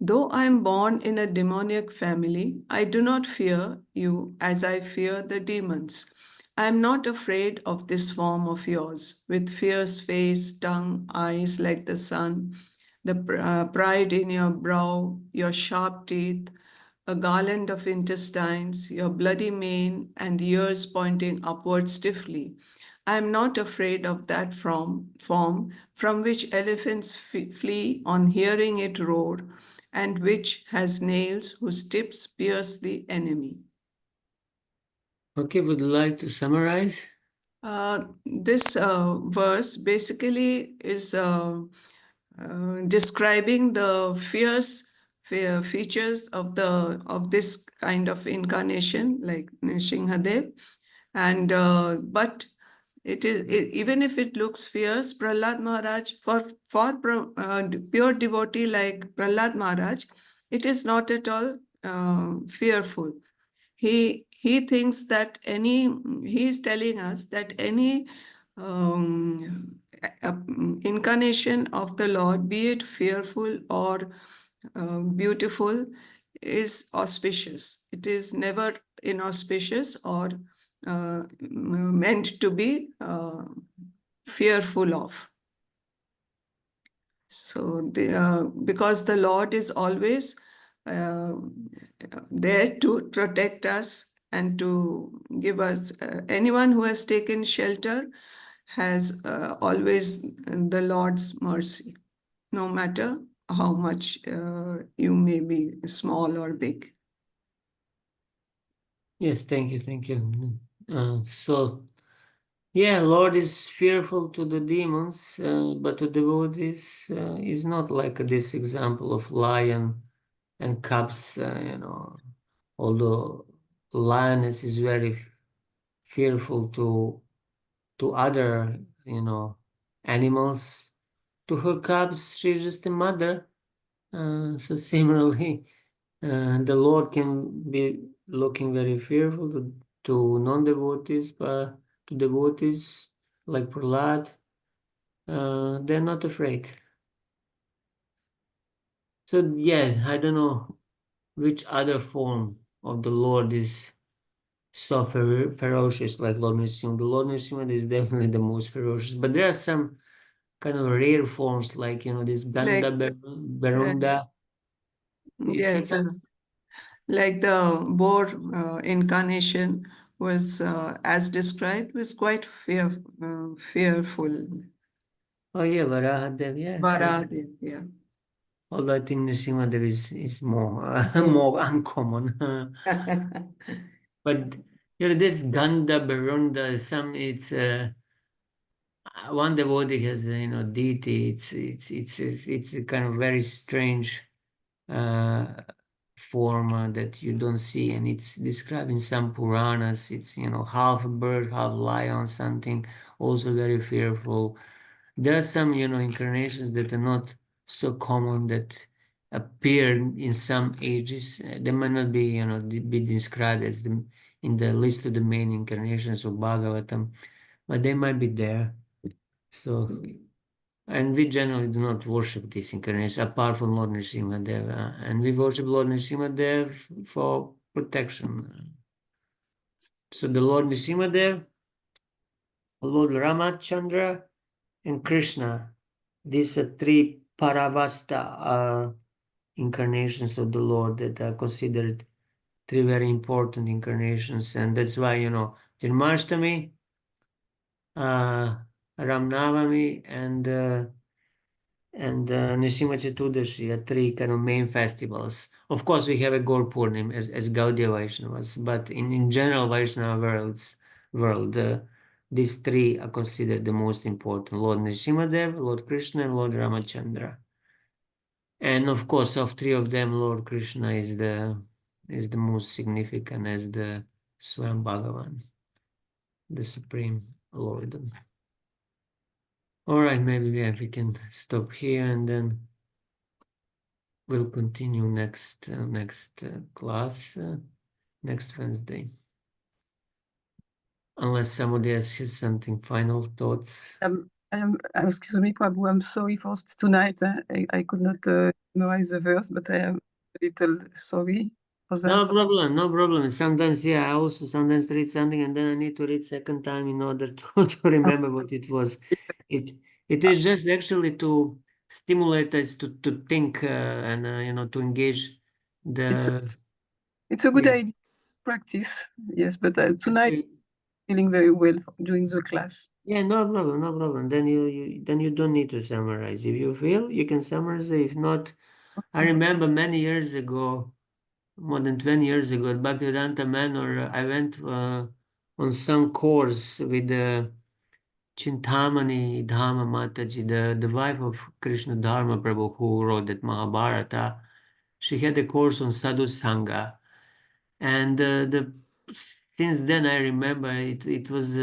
Though I am born in a demoniac family, I do not fear you as I fear the demons. I am not afraid of this form of yours, with fierce face, tongue, eyes like the sun, the pride in your brow, your sharp teeth, a garland of intestines, your bloody mane, and ears pointing upward stiffly. I am not afraid of that form from which elephants flee on hearing it roar, and which has nails whose tips pierce the enemy.
Okay, would you like to summarize?
This verse basically is describing the fierce features of this kind of incarnation, like Nrsimhadev, and but even if it looks fierce, Prahlad Maharaj, for pure devotee like Prahlad Maharaj, it is not at all fearful. He thinks that he is telling us that any incarnation of the Lord, be it fearful or beautiful, is auspicious. It is never inauspicious or meant to be fearful of. So, because the Lord is always there to protect us and to give us, anyone who has taken shelter has always the Lord's mercy, no matter how much you may be small or big.
Yes, thank you, thank you. So, yeah, Lord is fearful to the demons, but to devotees is not like this example of lion and cubs, although lioness is very fearful to other, animals. To her cubs, she's just a mother. So similarly, the Lord can be looking very fearful to non-devotees, but to devotees like Prahlad, they're not afraid. So yes, I don't know which other form of the Lord is so ferocious like Lord Nrsimha. The Lord Nrsimha is definitely the most ferocious, but there are some kind of rare forms, like, you know, this Ganda Berunda. You see
Yes,
that?
like the boar incarnation was, as described, was quite fearful.
Oh yeah, Varahadev, yeah.
Varahadev, yeah.
Although I think Nrsimhadev is more more uncommon. But you know, this Ganda Berunda, one devotee has, you know, deity. It's a kind of very strange uh, form that you don't see, and it's described in some Puranas. It's, you know, half a bird, half lion, something also very fearful. There are some, you know, incarnations that are not so common, that appear in some ages. They might not be, you know, be described as in the list of the main incarnations of Bhagavatam, but they might be there. So, and we generally do not worship these incarnations apart from Lord Nrsimhadev, and we worship Lord Nrsimhadev for protection. So the Lord Nrsimhadev, Lord Ramachandra, and Krishna, these are three Paravasta incarnations of the Lord that are considered three very important incarnations, and that's why, you know, Janmashtami, Ramnavami, and Nrsimha Chaturdashi are three kind of main festivals. Of course, we have a Gaur Purnim as Gaudiya Vaishnavas, but in general Vaishnava world, these three are considered the most important: Lord Nrsimhadev, Lord Krishna, and Lord Ramachandra. And of course, of three of them, Lord Krishna is the most significant as the Swam Bhagavan, the Supreme Lord. All right, maybe we can stop here, and then we'll continue next class next Wednesday. Unless somebody else has something, final thoughts.
Excuse me, Prabhu, I'm sorry for tonight. I could not memorize the verse, but I am a little sorry for that.
No problem. Sometimes, yeah, I also sometimes read something and then I need to read second time in order to remember what it was. It is just actually to stimulate us to think and you know, to engage the.
It's a good
Yeah.
idea practice, yes, but tonight feeling very well during the class.
Yeah, no problem. Then you don't need to summarize. If you feel, you can summarize. If not, I remember many years ago, more than 20 years ago, at Bhaktivedanta Manor, I went on some course with Chintamani Dhamma Mataji, the wife of Krishna Dharma Prabhu, who wrote that Mahabharata. She had a course on Sadhu Sangha, and since then I remember it was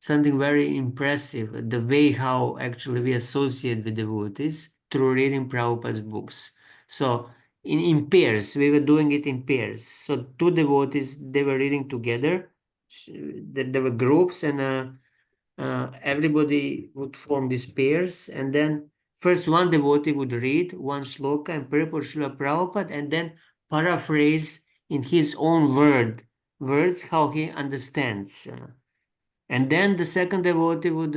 something very impressive, the way how actually we associate with devotees through reading Prabhupada's books. So in pairs, we were doing it in pairs. So two devotees, they were reading together. There were groups, and everybody would form these pairs. And then first one devotee would read one shloka and purport Srila Prabhupada, and then paraphrase in his own words how he understands. And then the second devotee would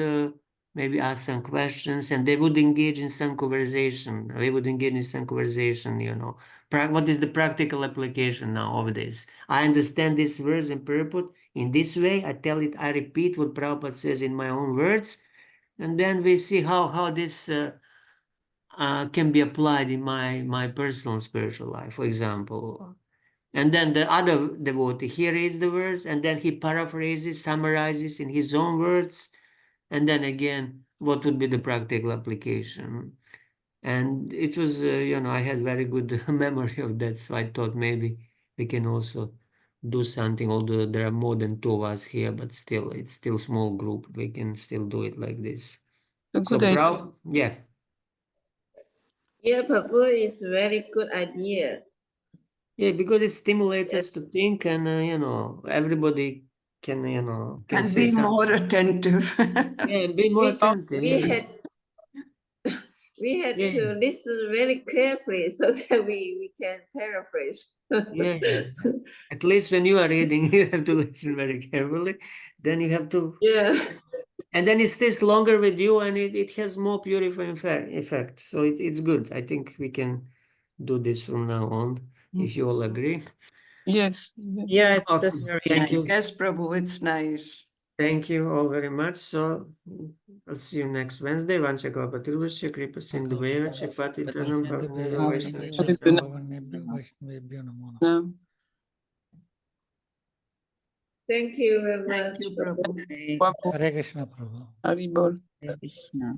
maybe ask some questions, and they would engage in some conversation. We would engage in some conversation, you know. What is the practical application now of this? I understand this verse and purport in this way. I tell it, I repeat what Prabhupada says in my own words. And then we see how this can be applied in my personal spiritual life, for example. And then the other devotee, he reads the verse and then he paraphrases, summarizes in his own words. And then again, what would be the practical application? And it was, you know, I had very good memory of that. So I thought maybe we can also do something, although there are more than two of us here, but still, it's still small group. We can still do it like this.
A good idea.
Yeah.
Yeah, Prabhu, it's a very good idea.
Yeah, because it stimulates us to think, and you know, everybody can, you know, can
And
say
be
something.
more attentive.
Yeah, be more attentive.
We had
Yeah.
to listen very carefully so that we can paraphrase.
Yeah. At least when you are reading, you have to listen very carefully. Then you have to
Yeah.
And then it stays longer with you, and it has more purifying effect. So it's good. I think we can do this from now on, if you all agree.
Yes.
Yeah, it's
Okay,
very
thank
nice.
you.
Yes, Prabhu, it's nice.
Thank you all very much. So I'll see you next Wednesday. Vancha kalpatarusya kripa sindhuveya cha patitanam bhavanebhyo vaishnavebhyo namo namaha.
Yeah.
Thank you very
Thank
much.
you, Prabhu.
Prabhu,
Hare Krishna, Prabhu.
Haribol.
Hare Krishna.